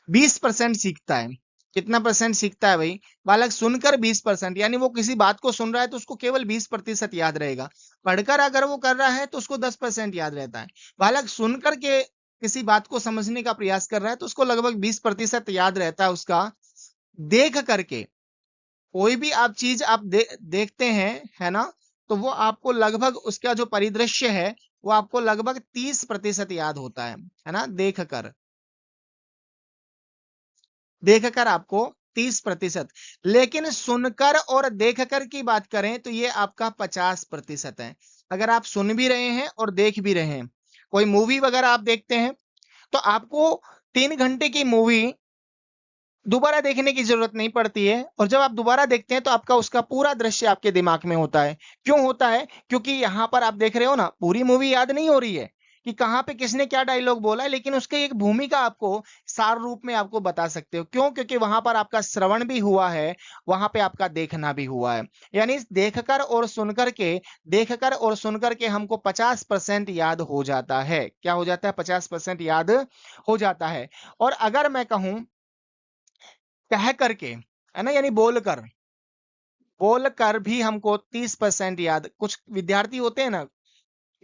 20% सीखता है। कितना परसेंट सीखता है भाई? बालक सुनकर 20%, यानी वो किसी बात को सुन रहा है तो उसको केवल 20% याद रहेगा। पढ़कर अगर वो कर रहा है तो उसको 10% याद रहता है। बालक सुनकर के किसी बात को समझने का प्रयास कर रहा है तो उसको लगभग 20% याद रहता है उसका। देख करके, कोई भी आप चीज आप देखते हैं, है ना, तो वो आपको लगभग उसका जो परिदृश्य है वो आपको लगभग 30% याद होता है ना। देखकर आपको 30%। लेकिन सुनकर और देखकर की बात करें तो ये आपका 50% है। अगर आप सुन भी रहे हैं और देख भी रहे हैं, कोई मूवी वगैरह आप देखते हैं तो आपको 3 घंटे की मूवी दोबारा देखने की जरूरत नहीं पड़ती है, और जब आप दोबारा देखते हैं तो आपका उसका पूरा दृश्य आपके दिमाग में होता है। क्यों होता है? क्योंकि यहां पर आप देख रहे हो ना, पूरी मूवी याद नहीं हो रही है कि कहां पे किसने क्या डायलॉग बोला है, लेकिन उसकी एक भूमिका आपको सार रूप में आपको बता सकते हो। क्यों? क्योंकि वहां पर आपका श्रवण भी हुआ है, वहां पे आपका देखना भी हुआ है। यानी देखकर और सुनकर के हमको 50% याद हो जाता है। क्या हो जाता है? 50% याद हो जाता है। और अगर मैं कहूं कह करके, है ना, यानी बोलकर, बोलकर भी हमको 30% याद। कुछ विद्यार्थी होते हैं ना,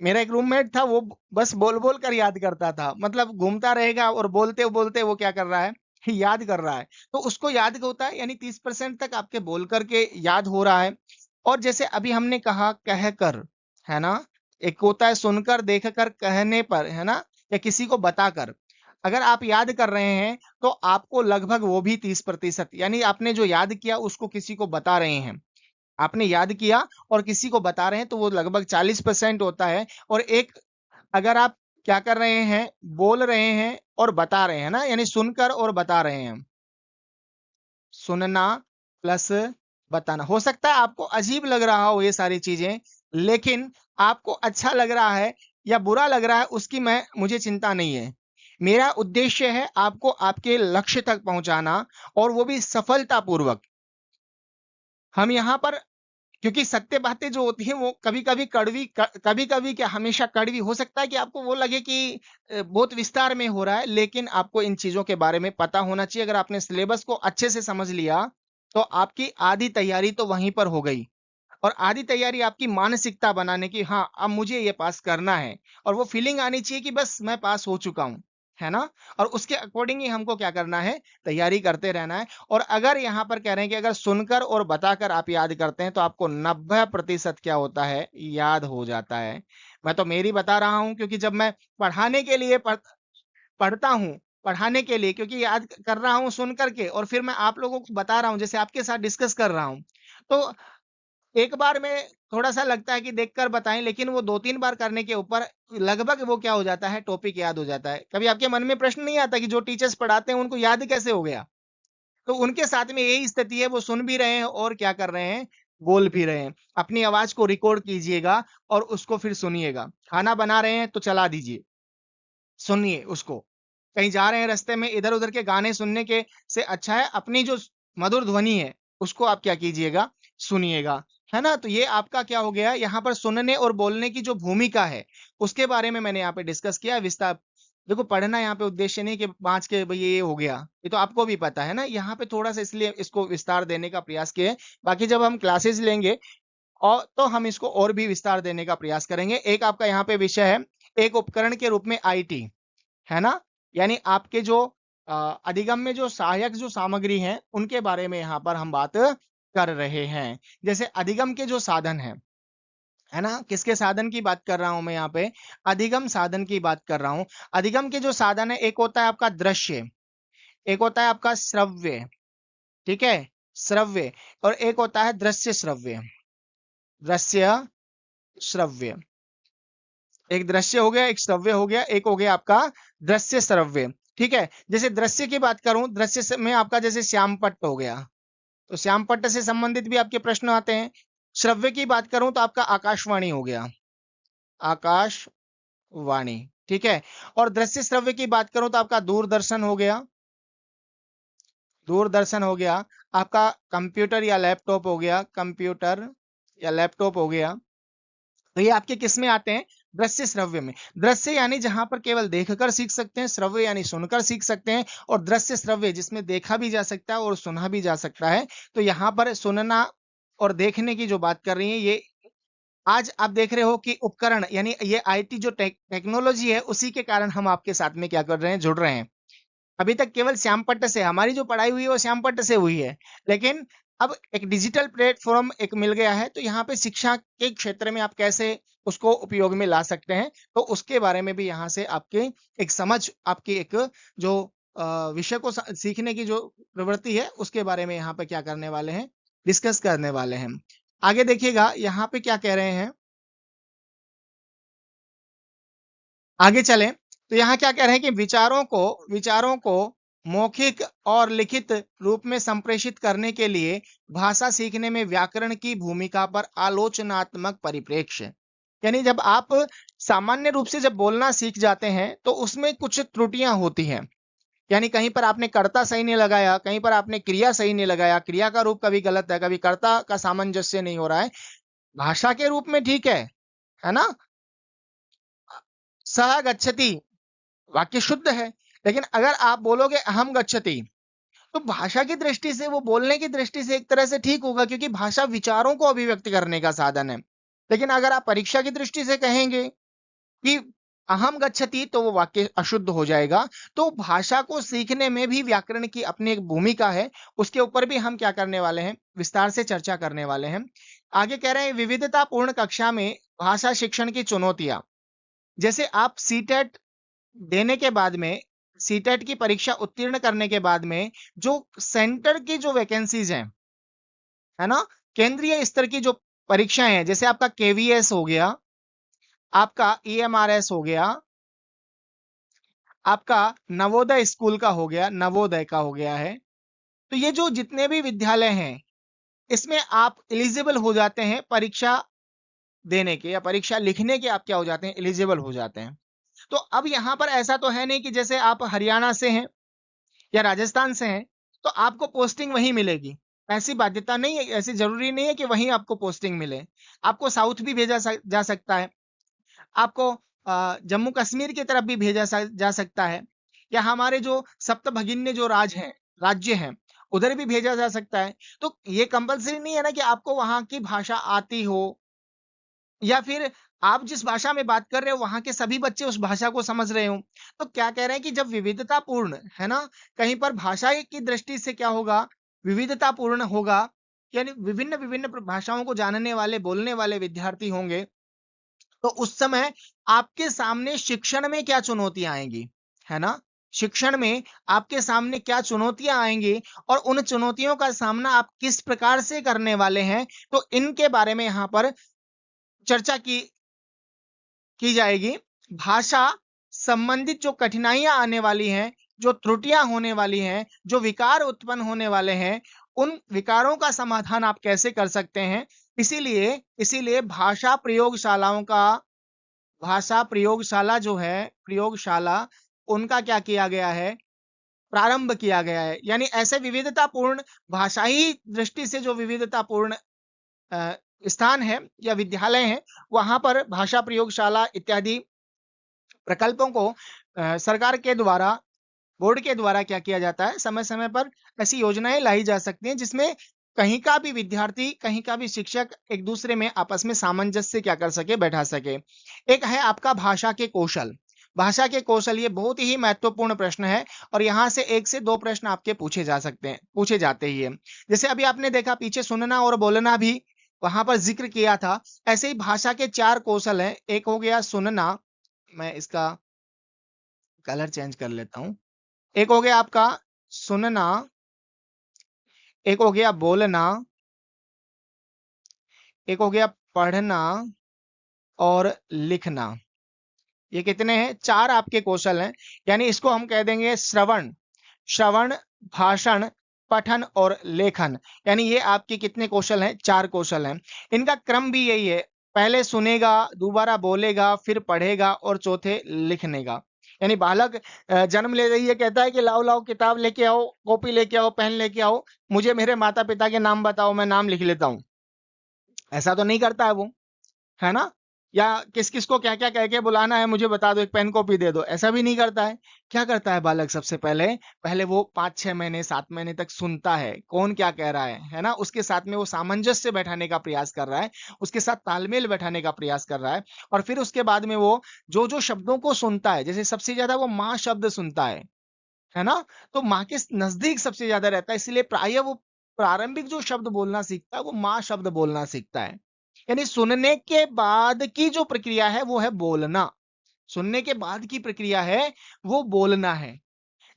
मेरा एक रूममेट था, वो बस बोल बोल कर याद करता था, मतलब घूमता रहेगा और बोलते बोलते वो क्या कर रहा है? याद कर रहा है। तो उसको याद होता है, यानी 30% तक आपके बोल करके याद हो रहा है। और जैसे अभी हमने कहा कह कर, है ना, एक होता है सुनकर, देखकर, कहने पर, है ना, या किसी को बताकर। अगर आप याद कर रहे हैं तो आपको लगभग वो भी 30%, यानी आपने जो याद किया उसको किसी को बता रहे हैं, आपने याद किया और किसी को बता रहे हैं तो वो लगभग 40% होता है। और एक, अगर आप क्या कर रहे हैं? बोल रहे हैं और बता रहे हैं ना, यानी सुनकर और बता रहे हैं। सुनना प्लस बताना। हो सकता है आपको अजीब लग रहा हो ये सारी चीजें, लेकिन आपको अच्छा लग रहा है या बुरा लग रहा है उसकी मुझे चिंता नहीं है। मेरा उद्देश्य है आपको आपके लक्ष्य तक पहुंचाना, और वो भी सफलतापूर्वक। हम यहाँ पर, क्योंकि सत्य बातें जो होती हैं वो कभी कभी कड़वी, कभी कभी क्या हमेशा कड़वी हो सकता है कि आपको वो लगे कि बहुत विस्तार में हो रहा है, लेकिन आपको इन चीजों के बारे में पता होना चाहिए। अगर आपने सिलेबस को अच्छे से समझ लिया तो आपकी आधी तैयारी तो वहीं पर हो गई, और आधी तैयारी आपकी मानसिकता बनाने की, हाँ अब मुझे ये पास करना है, और वो फीलिंग आनी चाहिए कि बस मैं पास हो चुका हूं। है ना? और उसके अकॉर्डिंग ही हमको क्या करना है, तैयारी करते रहना है। और अगर यहाँ पर कह रहे हैं कि अगर सुनकर और बताकर आप याद करते हैं तो आपको 90% क्या होता है, याद हो जाता है। मैं तो मेरी बता रहा हूँ, क्योंकि जब मैं पढ़ाने के लिए पढ़ता हूँ, पढ़ाने के लिए, क्योंकि याद कर रहा हूँ सुन करके और फिर मैं आप लोगों को बता रहा हूँ, जैसे आपके साथ डिस्कस कर रहा हूँ। तो एक बार में थोड़ा-सा लगता है कि देखकर बताएँ, लेकिन वो 2-3 बार करने के ऊपर लगभग वो क्या हो जाता है, टॉपिक याद हो जाता है। कभी आपके मन में प्रश्न नहीं आता कि जो टीचर्स पढ़ाते हैं उनको याद कैसे हो गया? तो उनके साथ में यही स्थिति है, वो सुन भी रहे हैं और क्या कर रहे हैं, बोल भी रहे हैं। अपनी आवाज़ को रिकॉर्ड कीजिएगा और उसको फिर सुनिएगा। खाना बना रहे हैं तो चला दीजिए, सुनिए उसको। कहीं जा रहे हैं रास्ते में, इधर-उधर के गाने सुनने के से अच्छा है अपनी जो मधुर ध्वनि है, उसको आप क्या कीजिएगा, सुनिएगा। है ना? तो ये आपका क्या हो गया, यहाँ पर सुनने और बोलने की जो भूमिका है, उसके बारे में मैंने यहाँ पे डिस्कस किया विस्तार। देखो, पढ़ना यहाँ पे उद्देश्य नहीं कि 5 के भई ये हो गया, ये तो आपको भी पता है ना। यहाँ पे थोड़ा-सा इसलिए इसको विस्तार देने का प्रयास किए हैं। बाकी जब हम क्लासेस लेंगे और तो हम इसको और भी विस्तार देने का प्रयास करेंगे। एक आपका यहाँ पे विषय है, एक उपकरण के रूप में आईटी। है ना? यानी आपके जो अधिगम में जो सहायक जो सामग्री हैं, उनके बारे में यहाँ पर हम बात कर रहे हैं। जैसे अधिगम के जो साधन हैं, है ना? किसके साधन की बात कर रहा हूँ मैं यहाँ पे? अधिगम साधन की बात कर रहा हूँ। अधिगम के जो साधन है, एक होता है आपका दृश्य, एक होता है आपका श्रव्य, ठीक है? श्रव्य। और एक होता है दृश्य श्रव्य, दृश्य श्रव्य। एक दृश्य हो गया, एक श्रव्य हो गया, एक हो गया आपका दृश्य श्रव्य। ठीक है? जैसे दृश्य की बात करूं, दृश्य में आपका जैसे श्यामपट्ट हो गया, तो श्यामपट्ट से संबंधित भी आपके प्रश्न आते हैं। श्रव्य की बात करूं तो आपका आकाशवाणी हो गया, आकाशवाणी। ठीक है? और दृश्य श्रव्य की बात करूं तो आपका दूरदर्शन हो गया, दूरदर्शन हो गया। आपका कंप्यूटर या लैपटॉप हो गया, कंप्यूटर या लैपटॉप हो गया। तो ये आपके किस में आते हैं, दृश्य श्रव्य में। दृश्य यानी जहां पर केवल देखकर सीख सकते हैं, श्रव्य यानी सुनकर सीख सकते हैं, और दृश्य श्रव्य जिसमें देखा भी जा सकता है और सुना भी जा सकता है। तो यहाँ पर सुनना और देखने की जो बात कर रही है, ये आज आप देख रहे हो कि उपकरण यानी ये आईटी जो टेक्नोलॉजी है, उसी के कारण हम आपके साथ में क्या कर रहे हैं, जुड़ रहे हैं। अभी तक केवल श्यामपट्ट से हमारी जो पढ़ाई हुई है वो श्यामपट्ट से हुई है, लेकिन अब एक डिजिटल प्लेटफॉर्म एक मिल गया है, तो यहाँ पे शिक्षा के क्षेत्र में आप कैसे उसको उपयोग में ला सकते हैं, तो उसके बारे में भी यहाँ से आपके एक समझ, आपकी एक जो विषय को सीखने की जो प्रवृत्ति है, उसके बारे में यहाँ पे क्या करने वाले हैं, डिस्कस करने वाले हैं। आगे देखिएगा यहाँ पे क्या कह रहे हैं, आगे चलें तो यहाँ क्या कह रहे हैं कि विचारों को मौखिक और लिखित रूप में संप्रेषित करने के लिए भाषा सीखने में व्याकरण की भूमिका पर आलोचनात्मक परिप्रेक्ष्य। यानी जब आप सामान्य रूप से जब बोलना सीख जाते हैं तो उसमें कुछ त्रुटियां होती हैं। यानी कहीं पर आपने कर्ता सही नहीं लगाया, कहीं पर आपने क्रिया सही नहीं लगाया, क्रिया का रूप कभी गलत है, कभी कर्ता का सामंजस्य नहीं हो रहा है। भाषा के रूप में ठीक है ना? सह गच्छति वाक्य शुद्ध है, लेकिन अगर आप बोलोगे अहम गच्छति, तो भाषा की दृष्टि से, वो बोलने की दृष्टि से एक तरह से ठीक होगा, क्योंकि भाषा विचारों को अभिव्यक्त करने का साधन है। लेकिन अगर आप परीक्षा की दृष्टि से कहेंगे कि अहम गच्छति, तो वो वाक्य अशुद्ध हो जाएगा। तो भाषा को सीखने में भी व्याकरण की अपनी एक भूमिका है, उसके ऊपर भी हम क्या करने वाले हैं, विस्तार से चर्चा करने वाले हैं। आगे कह रहे हैं विविधतापूर्ण कक्षा में भाषा शिक्षण की चुनौतियां। जैसे आप सीटेट देने के बाद में, सीटेट की परीक्षा उत्तीर्ण करने के बाद में जो सेंटर की जो वैकेंसीज हैं, है ना, केंद्रीय स्तर की जो परीक्षाएं हैं, जैसे आपका केवीएस हो गया, आपका ईएमआरएस हो गया, आपका नवोदय स्कूल का हो गया, नवोदय का हो गया है। तो ये जो जितने भी विद्यालय हैं, इसमें आप एलिजिबल हो जाते हैं परीक्षा देने के या परीक्षा लिखने के, आप क्या हो जाते हैं, एलिजिबल हो जाते हैं। तो अब यहाँ पर ऐसा तो है नहीं कि जैसे आप हरियाणा से हैं या राजस्थान से हैं तो आपको पोस्टिंग वहीं मिलेगी। ऐसी बाध्यता नहीं है, ऐसी जरूरी नहीं है कि वहीं आपको पोस्टिंग मिले। आपको साउथ भी भेजा जा सकता है, आपको जम्मू कश्मीर की तरफ भी भेजा जा सकता है, या हमारे जो सप्तभगिन्य जो राज्य हैं, उधर भी भेजा जा सकता है। तो ये कंपलसरी नहीं है ना कि आपको वहां की भाषा आती हो, या फिर आप जिस भाषा में बात कर रहे हो वहां के सभी बच्चे उस भाषा को समझ रहे हो। तो क्या कह रहे हैं कि जब विविधतापूर्ण है ना, कहीं पर भाषा की दृष्टि से क्या होगा, विविधतापूर्ण होगा, यानी विभिन्न विभिन्न भाषाओं को जानने वाले बोलने वाले विद्यार्थी होंगे, तो उस समय आपके सामने शिक्षण में क्या चुनौतियां आएंगी, है ना? शिक्षण में आपके सामने क्या चुनौतियां आएंगी और उन चुनौतियों का सामना आप किस प्रकार से करने वाले हैं, तो इनके बारे में यहाँ पर चर्चा की जाएगी। भाषा संबंधित जो कठिनाइयां आने वाली हैं, जो त्रुटियां होने वाली हैं, जो विकार उत्पन्न होने वाले हैं, उन विकारों का समाधान आप कैसे कर सकते हैं। इसीलिए इसीलिए भाषा प्रयोगशाला जो है, प्रयोगशाला, उनका क्या किया गया है, प्रारंभ किया गया है। यानी ऐसे विविधतापूर्ण भाषाई दृष्टि से जो विविधतापूर्ण अ, स्थान है या विद्यालय है, वहां पर भाषा प्रयोगशाला इत्यादि प्रकल्पों को सरकार के द्वारा, बोर्ड के द्वारा क्या किया जाता है, समय समय पर ऐसी योजनाएं लाई जा सकती हैं जिसमें कहीं का भी विद्यार्थी, कहीं का भी शिक्षक एक दूसरे में आपस में सामंजस्य क्या कर सके, बैठा सके। एक है आपका भाषा के कौशल। भाषा के कौशल ये बहुत ही महत्वपूर्ण प्रश्न है और यहाँ से 1 से 2 प्रश्न आपके पूछे जा सकते हैं, पूछे जाते ही है। जैसे अभी आपने देखा पीछे सुनना और बोलना भी वहां पर जिक्र किया था। ऐसे ही भाषा के 4 कौशल हैं। एक हो गया सुनना, मैं इसका कलर चेंज कर लेता हूं। एक हो गया आपका सुनना, एक हो गया बोलना, एक हो गया पढ़ना और लिखना। ये कितने हैं? 4 आपके कौशल हैं। यानी इसको हम कह देंगे श्रवण, श्रवण, भाषण, पठन और लेखन। यानी ये आपके कितने कौशल हैं? 4 कौशल हैं। इनका क्रम भी यही है, पहले सुनेगा, दोबारा बोलेगा, फिर पढ़ेगा और चौथे लिखने का। यानी बालक जन्म ले रही है, कहता है कि लाओ लाओ किताब लेके आओ, कॉपी लेके आओ, पेन लेके आओ, मुझे मेरे माता पिता के नाम बताओ, मैं नाम लिख लेता हूँ। ऐसा तो नहीं करता है वो, है ना? या किस किस को क्या क्या कह के बुलाना है, मुझे बता दो, एक पेन कॉपी दे दो, ऐसा भी नहीं करता है। क्या करता है बालक? सबसे पहले पहले वो 5-6 महीने 7 महीने तक सुनता है कौन क्या कह रहा है ना? उसके साथ में वो सामंजस्य बैठाने का प्रयास कर रहा है, उसके साथ तालमेल बैठाने का प्रयास कर रहा है। और फिर उसके बाद में वो जो जो शब्दों को सुनता है, जैसे सबसे ज्यादा वो माँ शब्द सुनता है ना? तो माँ के नजदीक सबसे ज्यादा रहता है, इसलिए प्राय वो प्रारंभिक जो शब्द बोलना सीखता है वो माँ शब्द बोलना सीखता है। यानी सुनने के बाद की जो प्रक्रिया है वो है बोलना। सुनने के बाद की प्रक्रिया है वो बोलना है।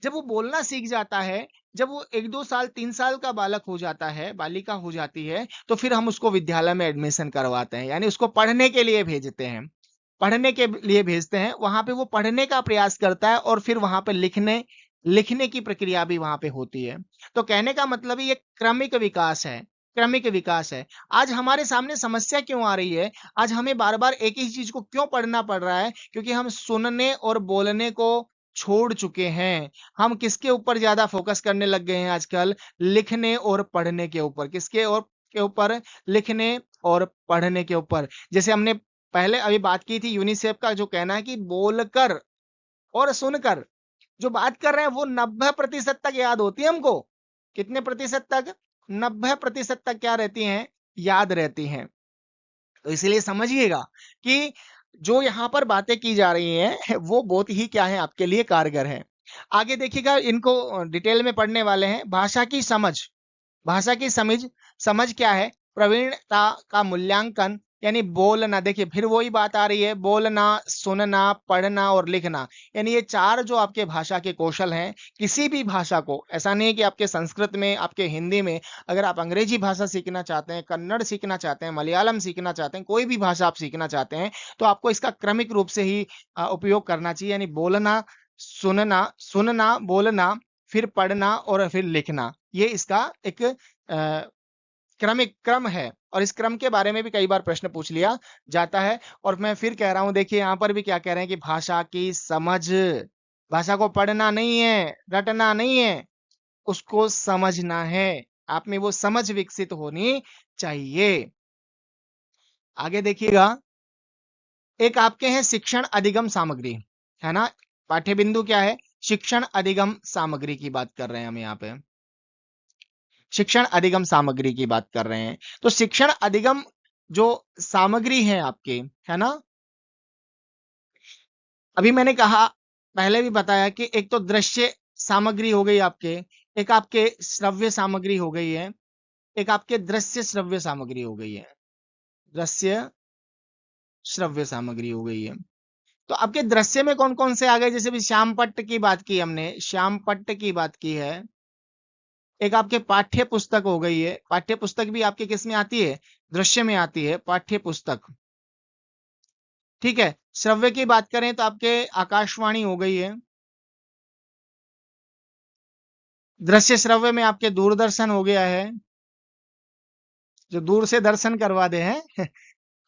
जब वो बोलना सीख जाता है, जब वो 1-2 साल 3 साल का बालक हो जाता है, बालिका हो जाती है, तो फिर हम उसको विद्यालय में एडमिशन करवाते हैं, यानी उसको पढ़ने के लिए भेजते हैं। पढ़ने के लिए भेजते हैं, वहां पे वो पढ़ने का प्रयास करता है और फिर वहां पे लिखने लिखने की प्रक्रिया भी वहां पे होती है। तो कहने का मतलब ये क्रमिक विकास है, क्रमिक विकास है। आज हमारे सामने समस्या क्यों आ रही है? आज हमें बार बार एक ही चीज को क्यों पढ़ना पड़ रहा है? क्योंकि हम सुनने और बोलने को छोड़ चुके हैं। हम किसके ऊपर ज्यादा फोकस करने लग गए हैं आजकल? लिखने और पढ़ने के ऊपर। किसके और के ऊपर? लिखने और पढ़ने के ऊपर। जैसे हमने पहले अभी बात की थी, यूनिसेफ का जो कहना है कि बोलकर और सुनकर जो बात कर रहे हैं वो 90% तक याद होती है हमको। कितने प्रतिशत तक? 90% तक क्या रहती हैं? याद रहती हैं। तो इसलिए समझिएगा कि जो यहाँ पर बातें की जा रही हैं वो बहुत ही क्या है, आपके लिए कारगर है। आगे देखिएगा, इनको डिटेल में पढ़ने वाले हैं। भाषा की समझ, भाषा की समझ, समझ क्या है? प्रवीणता का मूल्यांकन, यानी बोलना। देखिए फिर वही बात आ रही है, बोलना, सुनना, पढ़ना और लिखना। यानी ये 4 जो आपके भाषा के कौशल हैं, किसी भी भाषा को, ऐसा नहीं है कि आपके संस्कृत में, आपके हिंदी में, अगर आप अंग्रेजी भाषा सीखना चाहते हैं, कन्नड़ सीखना चाहते हैं, मलयालम सीखना चाहते हैं, कोई भी भाषा आप सीखना चाहते हैं, तो आपको इसका क्रमिक रूप से ही उपयोग करना चाहिए। यानी बोलना, सुनना, सुनना, बोलना, फिर पढ़ना और फिर लिखना। ये इसका एक क्रमिक क्रम है और इस क्रम के बारे में भी कई बार प्रश्न पूछ लिया जाता है। और मैं फिर कह रहा हूं, देखिए यहां पर भी क्या कह रहे हैं कि भाषा की समझ, भाषा को पढ़ना नहीं है, रटना नहीं है, उसको समझना है। आप में वो समझ विकसित होनी चाहिए। आगे देखिएगा, एक आपके हैं शिक्षण अधिगम सामग्री, है ना? पाठ्य बिंदु क्या है? शिक्षण अधिगम सामग्री की बात कर रहे हैं हम यहाँ पे। शिक्षण अधिगम सामग्री की बात कर रहे हैं। तो शिक्षण अधिगम जो सामग्री है आपके, है ना, अभी मैंने कहा, पहले भी बताया कि एक तो दृश्य सामग्री हो गई आपके, एक आपके श्रव्य सामग्री हो गई है, एक आपके दृश्य श्रव्य सामग्री हो गई है, दृश्य श्रव्य सामग्री हो गई है। तो आपके दृश्य में कौन कौन से आ गए, जैसे भी श्यामपट्ट की बात की हमने, श्यामपट्ट की बात की है, एक आपके पाठ्य पुस्तक हो गई है, पाठ्य पुस्तक भी आपके किस में आती है, दृश्य में आती है, पाठ्य पुस्तक, ठीक है। श्रव्य की बात करें तो आपके आकाशवाणी हो गई है, दृश्य श्रव्य में आपके दूरदर्शन हो गया है, जो दूर से दर्शन करवा दे हैं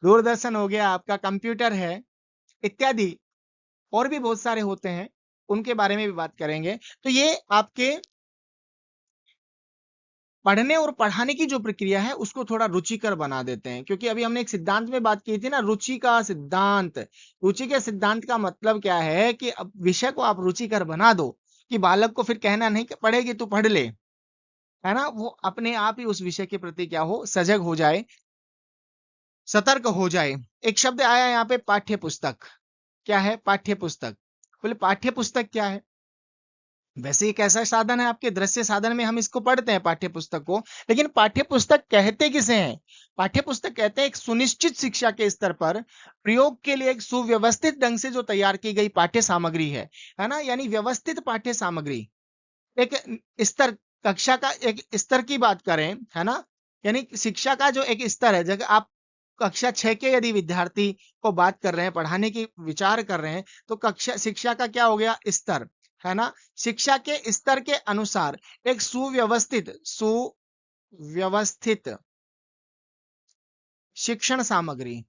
दूरदर्शन हो गया, आपका कंप्यूटर है, इत्यादि और भी बहुत सारे होते हैं, उनके बारे में भी बात करेंगे। तो ये आपके पढ़ने और पढ़ाने की जो प्रक्रिया है उसको थोड़ा रुचिकर बना देते हैं, क्योंकि अभी हमने एक सिद्धांत में बात की थी ना, रुचि का सिद्धांत। रुचि के सिद्धांत का मतलब क्या है कि अब विषय को आप रुचिकर बना दो, कि बालक को फिर कहना नहीं कि पढ़ेगी तू पढ़ ले, है ना, वो अपने आप ही उस विषय के प्रति क्या हो, सजग हो जाए, सतर्क हो जाए। एक शब्द आया यहाँ पे, पाठ्य पुस्तक। क्या है पाठ्य पुस्तक? बोले पाठ्य पुस्तक क्या है? वैसे एक ऐसा साधन है आपके दृश्य साधन में, हम इसको पढ़ते हैं पाठ्य पुस्तक को, लेकिन पाठ्य पुस्तक कहते किसे हैं? पाठ्य पुस्तक कहते हैं एक सुनिश्चित शिक्षा के स्तर पर प्रयोग के लिए एक सुव्यवस्थित ढंग से जो तैयार की गई पाठ्य सामग्री है ना, यानी व्यवस्थित पाठ्य सामग्री। एक स्तर, कक्षा का एक स्तर की बात करें, है ना, यानी शिक्षा का जो एक स्तर है, जब आप कक्षा 6 के यदि विद्यार्थी को बात कर रहे हैं, पढ़ाने की विचार कर रहे हैं, तो कक्षा शिक्षा का क्या हो गया, स्तर, है ना। शिक्षा के स्तर के अनुसार एक सुव्यवस्थित शिक्षण सामग्री,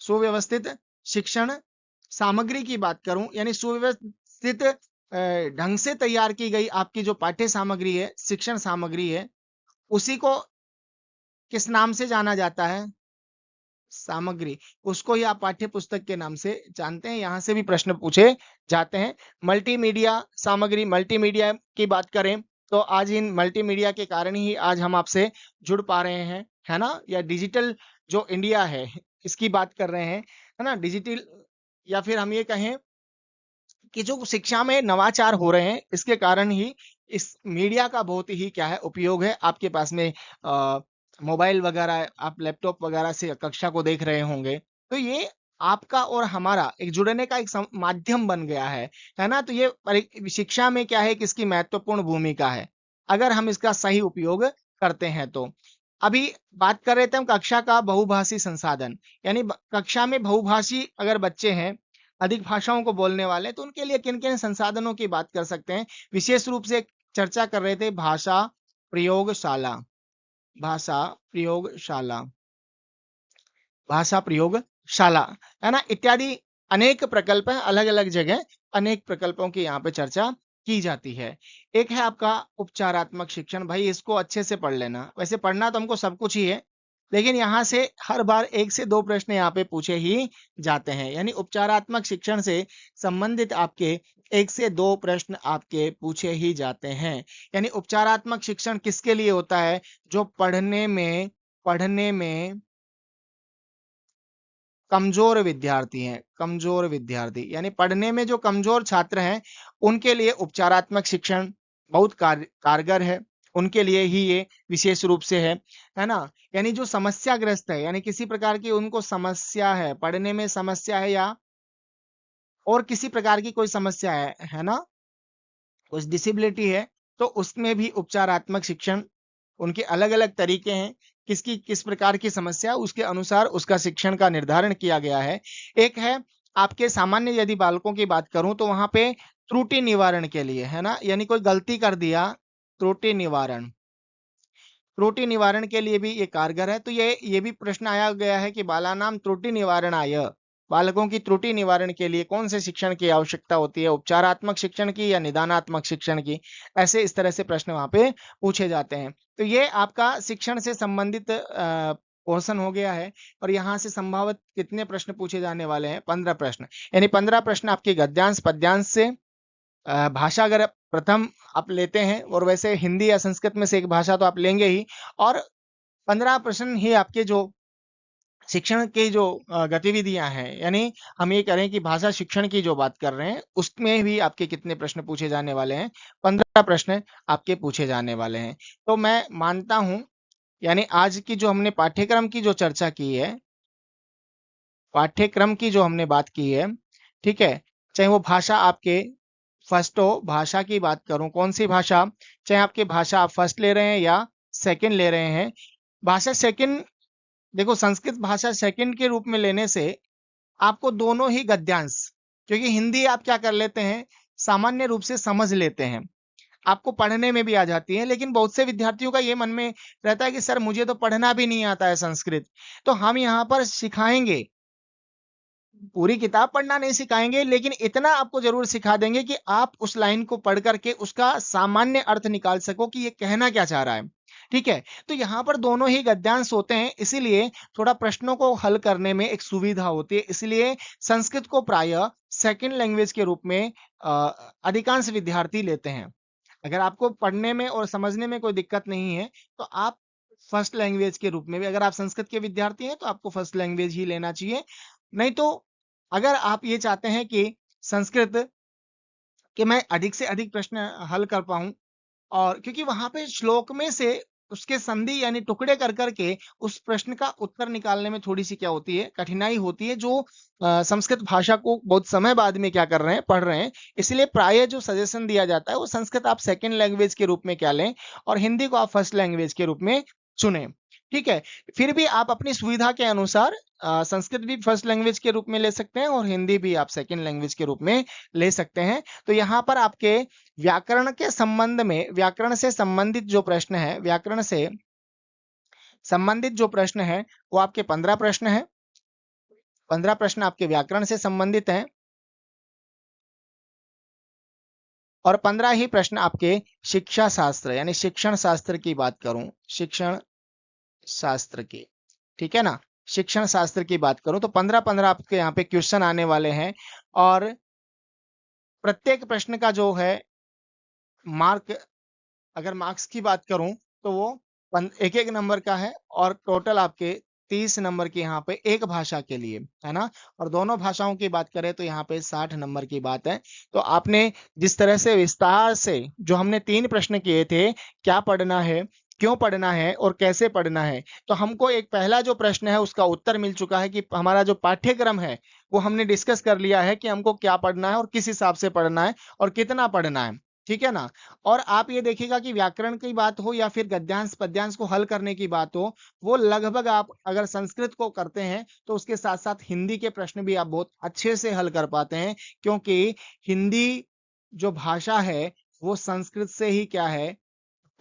सुव्यवस्थित शिक्षण सामग्री की बात करूं, यानी सुव्यवस्थित ढंग से तैयार की गई आपकी जो पाठ्य सामग्री है, शिक्षण सामग्री है, उसी को किस नाम से जाना जाता है? सामग्री। उसको ही आप पाठ्य पुस्तक के नाम से जानते हैं, यहाँ से भी प्रश्न पूछे जाते हैं। मल्टीमीडिया सामग्री, मल्टीमीडिया की बात करें तो आज इन मल्टीमीडिया के कारण ही आज हम आपसे जुड़ पा रहे हैं, है ना, या डिजिटल जो इंडिया है इसकी बात कर रहे हैं, है ना, डिजिटल, या फिर हम ये कहें कि जो शिक्षा में नवाचार हो रहे हैं, इसके कारण ही इस मीडिया का बहुत ही क्या है, उपयोग है। आपके पास में मोबाइल वगैरह, आप लैपटॉप वगैरह से कक्षा को देख रहे होंगे, तो ये आपका और हमारा एक जुड़ने का एक माध्यम बन गया है ना। तो ये शिक्षा में क्या है कि इसकी महत्वपूर्ण भूमिका है, अगर हम इसका सही उपयोग करते हैं तो। अभी बात कर रहे थे हम कक्षा का बहुभाषी संसाधन, यानी कक्षा में बहुभाषी अगर बच्चे हैं, अधिक भाषाओं को बोलने वाले, तो उनके लिए किन किन संसाधनों की बात कर सकते हैं। विशेष रूप से चर्चा कर रहे थे भाषा प्रयोगशाला, भाषा प्रयोगशाला, भाषा प्रयोगशाला, है ना, इत्यादि अनेक प्रकल्प हैं, अलग अलग जगह अनेक प्रकल्पों की यहाँ पे चर्चा की जाती है। एक है आपका उपचारात्मक शिक्षण, भाई इसको अच्छे से पढ़ लेना, वैसे पढ़ना तो हमको सब कुछ ही है, लेकिन यहाँ से हर बार 1 से 2 प्रश्न यहाँ पे पूछे ही जाते हैं, यानी उपचारात्मक शिक्षण से संबंधित आपके 1 से 2 प्रश्न आपके पूछे ही जाते हैं। यानी उपचारात्मक शिक्षण किसके लिए होता है? जो पढ़ने में कमजोर विद्यार्थी हैं, कमजोर विद्यार्थी, यानी पढ़ने में जो कमजोर छात्र हैं, उनके लिए उपचारात्मक शिक्षण बहुत कारगर है, उनके लिए ही ये विशेष रूप से है ना। यानी जो समस्याग्रस्त है, यानी किसी प्रकार की उनको समस्या है, पढ़ने में समस्या है, या और किसी प्रकार की कोई समस्या है ना, कुछ डिसेबिलिटी है, तो उसमें भी उपचारात्मक शिक्षण, उनके अलग-अलग तरीके हैं, किसकी किस प्रकार की समस्या उसके अनुसार उसका शिक्षण का निर्धारण किया गया है। एक है आपके सामान्य, यदि बालकों की बात करूं तो वहां पे त्रुटि निवारण के लिए, है ना, यानी कोई गलती कर दिया, त्रुटि निवारण, त्रुटि निवारण के लिए भी ये कारगर है। तो ये भी प्रश्न आया गया है कि बालानाम त्रुटि निवारणाय, बालकों की त्रुटि निवारण के लिए कौन से शिक्षण की आवश्यकता होती है, उपचारात्मक शिक्षण की या निदानात्मक शिक्षण की? ऐसे इस तरह से प्रश्न वहां पे पूछे जाते हैं। तो ये आपका शिक्षण से संबंधित पोर्शन हो गया है, और यहाँ से संभावित कितने प्रश्न पूछे जाने वाले हैं? 15 प्रश्न, यानी 15 प्रश्न आपके गद्यांश पद्यांश से। भाषा अगर प्रथम आप लेते हैं, और वैसे हिंदी या संस्कृत में से एक भाषा तो आप लेंगे ही, और 15 प्रश्न ही आपके जो शिक्षण की जो गतिविधियां हैं, यानी हम ये करें कि भाषा शिक्षण की जो बात कर रहे हैं, उसमें भी आपके कितने प्रश्न पूछे जाने वाले हैं? 15 प्रश्न आपके पूछे जाने वाले हैं। तो मैं मानता हूं, यानी आज की जो हमने पाठ्यक्रम की जो चर्चा की है, पाठ्यक्रम की जो हमने बात की है, ठीक है, चाहे वो भाषा आपके फर्स्ट हो, भाषा की बात करूं, कौन सी भाषा, चाहे आपकी भाषा आप फर्स्ट ले रहे हैं या सेकंड ले रहे हैं, भाषा सेकंड, देखो संस्कृत भाषा सेकंड के रूप में लेने से आपको दोनों ही गद्यांश, क्योंकि हिंदी आप क्या कर लेते हैं, सामान्य रूप से समझ लेते हैं, आपको पढ़ने में भी आ जाती है, लेकिन बहुत से विद्यार्थियों का ये मन में रहता है कि सर मुझे तो पढ़ना भी नहीं आता है संस्कृत। तो हम यहाँ पर सिखाएंगे, पूरी किताब पढ़ना नहीं सिखाएंगे, लेकिन इतना आपको जरूर सिखा देंगे कि आप उस लाइन को पढ़ करके उसका सामान्य अर्थ निकाल सको कि ये कहना क्या चाह रहा है। ठीक है, तो यहाँ पर दोनों ही गद्यांश होते हैं, इसीलिए थोड़ा प्रश्नों को हल करने में एक सुविधा होती है, इसलिए संस्कृत को प्रायः सेकंड लैंग्वेज के रूप में अधिकांश विद्यार्थी लेते हैं। अगर आपको पढ़ने में और समझने में कोई दिक्कत नहीं है, तो आप फर्स्ट लैंग्वेज के रूप में भी, अगर आप संस्कृत के विद्यार्थी हैं तो आपको फर्स्ट लैंग्वेज ही लेना चाहिए। नहीं तो अगर आप ये चाहते हैं कि संस्कृत के मैं अधिक से अधिक प्रश्न हल कर पाऊं, और क्योंकि वहां पे श्लोक में से उसके संधि यानी टुकड़े कर करके उस प्रश्न का उत्तर निकालने में थोड़ी सी क्या होती है, कठिनाई होती है, जो संस्कृत भाषा को बहुत समय बाद में क्या कर रहे हैं, पढ़ रहे हैं। इसलिए प्राय जो सजेशन दिया जाता है वो संस्कृत आप सेकंड लैंग्वेज के रूप में क्या लें, और हिंदी को आप फर्स्ट लैंग्वेज के रूप में चुनें। ठीक है, फिर भी आप अपनी सुविधा के अनुसार संस्कृत भी फर्स्ट लैंग्वेज के रूप में ले सकते हैं और हिंदी भी आप सेकंड लैंग्वेज के रूप में ले सकते हैं। तो यहाँ पर आपके व्याकरण के संबंध में, व्याकरण से संबंधित जो प्रश्न है, व्याकरण से संबंधित जो प्रश्न है वो आपके 15 प्रश्न है, 15 प्रश्न आपके व्याकरण से संबंधित हैं, और 15 ही प्रश्न आपके शिक्षा शास्त्र यानी शिक्षण शास्त्र की बात करूं, शिक्षण शास्त्र की, ठीक है ना, शिक्षण शास्त्र की बात करूं तो 15-15 आपके यहाँ पे क्वेश्चन आने वाले हैं, और प्रत्येक प्रश्न का जो है मार्क, अगर मार्क्स की बात करूं तो वो एक एक नंबर का है, और टोटल आपके 30 नंबर की यहाँ पे एक भाषा के लिए है ना, और दोनों भाषाओं की बात करें तो यहाँ पे 60 नंबर की बात है। तो आपने जिस तरह से विस्तार से जो हमने 3 प्रश्न किए थे, क्या पढ़ना है, क्यों पढ़ना है और कैसे पढ़ना है, तो हमको एक पहला जो प्रश्न है उसका उत्तर मिल चुका है कि हमारा जो पाठ्यक्रम है वो हमने डिस्कस कर लिया है कि हमको क्या पढ़ना है और किस हिसाब से पढ़ना है और कितना पढ़ना है। ठीक है ना, और आप ये देखिएगा कि व्याकरण की बात हो या फिर गद्यांश पद्यांश को हल करने की बात हो, वो लगभग आप अगर संस्कृत को करते हैं तो उसके साथ साथ हिंदी के प्रश्न भी आप बहुत अच्छे से हल कर पाते हैं, क्योंकि हिंदी जो भाषा है वो संस्कृत से ही क्या है,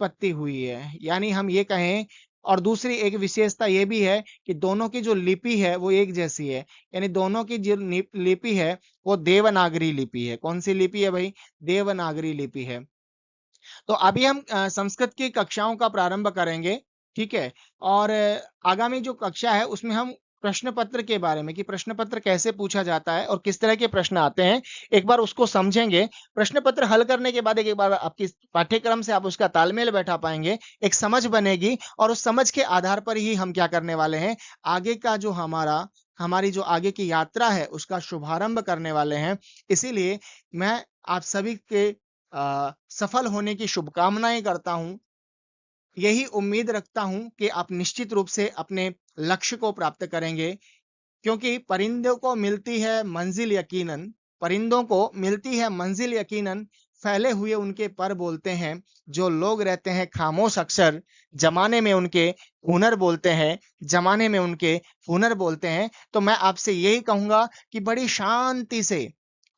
उत्पत्ति हुई है, यानी हम ये कहें। और दूसरी एक विशेषता ये भी है कि दोनों की जो लिपि है वो एक जैसी है, यानी दोनों की जो लिपि है वो देवनागरी लिपि है। कौन सी लिपि है भाई, देवनागरी लिपि है। तो अभी हम संस्कृत की कक्षाओं का प्रारंभ करेंगे, ठीक है, और आगामी जो कक्षा है उसमें हम प्रश्न पत्र के बारे में, कि प्रश्न पत्र कैसे पूछा जाता है और किस तरह के प्रश्न आते हैं, एक बार उसको समझेंगे। प्रश्न पत्र हल करने के बाद एक बार आपकी पाठ्यक्रम से आप उसका तालमेल बैठा पाएंगे, एक समझ बनेगी, और उस समझ के आधार पर ही हम क्या करने वाले हैं, आगे का जो हमारी जो आगे की यात्रा है उसका शुभारंभ करने वाले हैं। इसीलिए मैं आप सभी के सफल होने की शुभकामनाएं करता हूं, यही उम्मीद रखता हूं कि आप निश्चित रूप से अपने लक्ष्य को प्राप्त करेंगे, क्योंकि परिंदों को मिलती है मंजिल यकीनन, परिंदों को मिलती है मंजिल यकीनन, फैले हुए उनके पर बोलते हैं, जो लोग रहते हैं खामोश अक्सर, जमाने में उनके हुनर बोलते हैं, जमाने में उनके हुनर बोलते हैं। तो मैं आपसे यही कहूंगा कि बड़ी शांति से,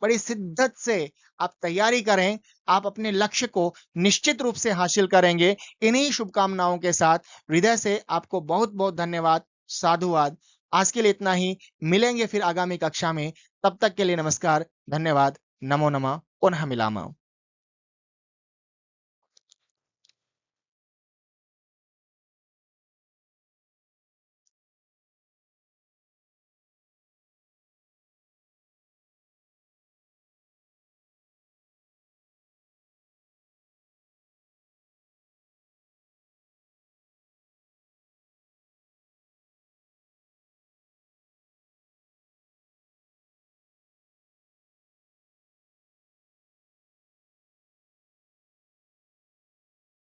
बड़ी शिद्दत से आप तैयारी करें, आप अपने लक्ष्य को निश्चित रूप से हासिल करेंगे। इन्हीं शुभकामनाओं के साथ हृदय से आपको बहुत बहुत धन्यवाद, साधुवाद। आज के लिए इतना ही, मिलेंगे फिर आगामी कक्षा में, तब तक के लिए नमस्कार, धन्यवाद, नमो नमः, पुनः मिलामः।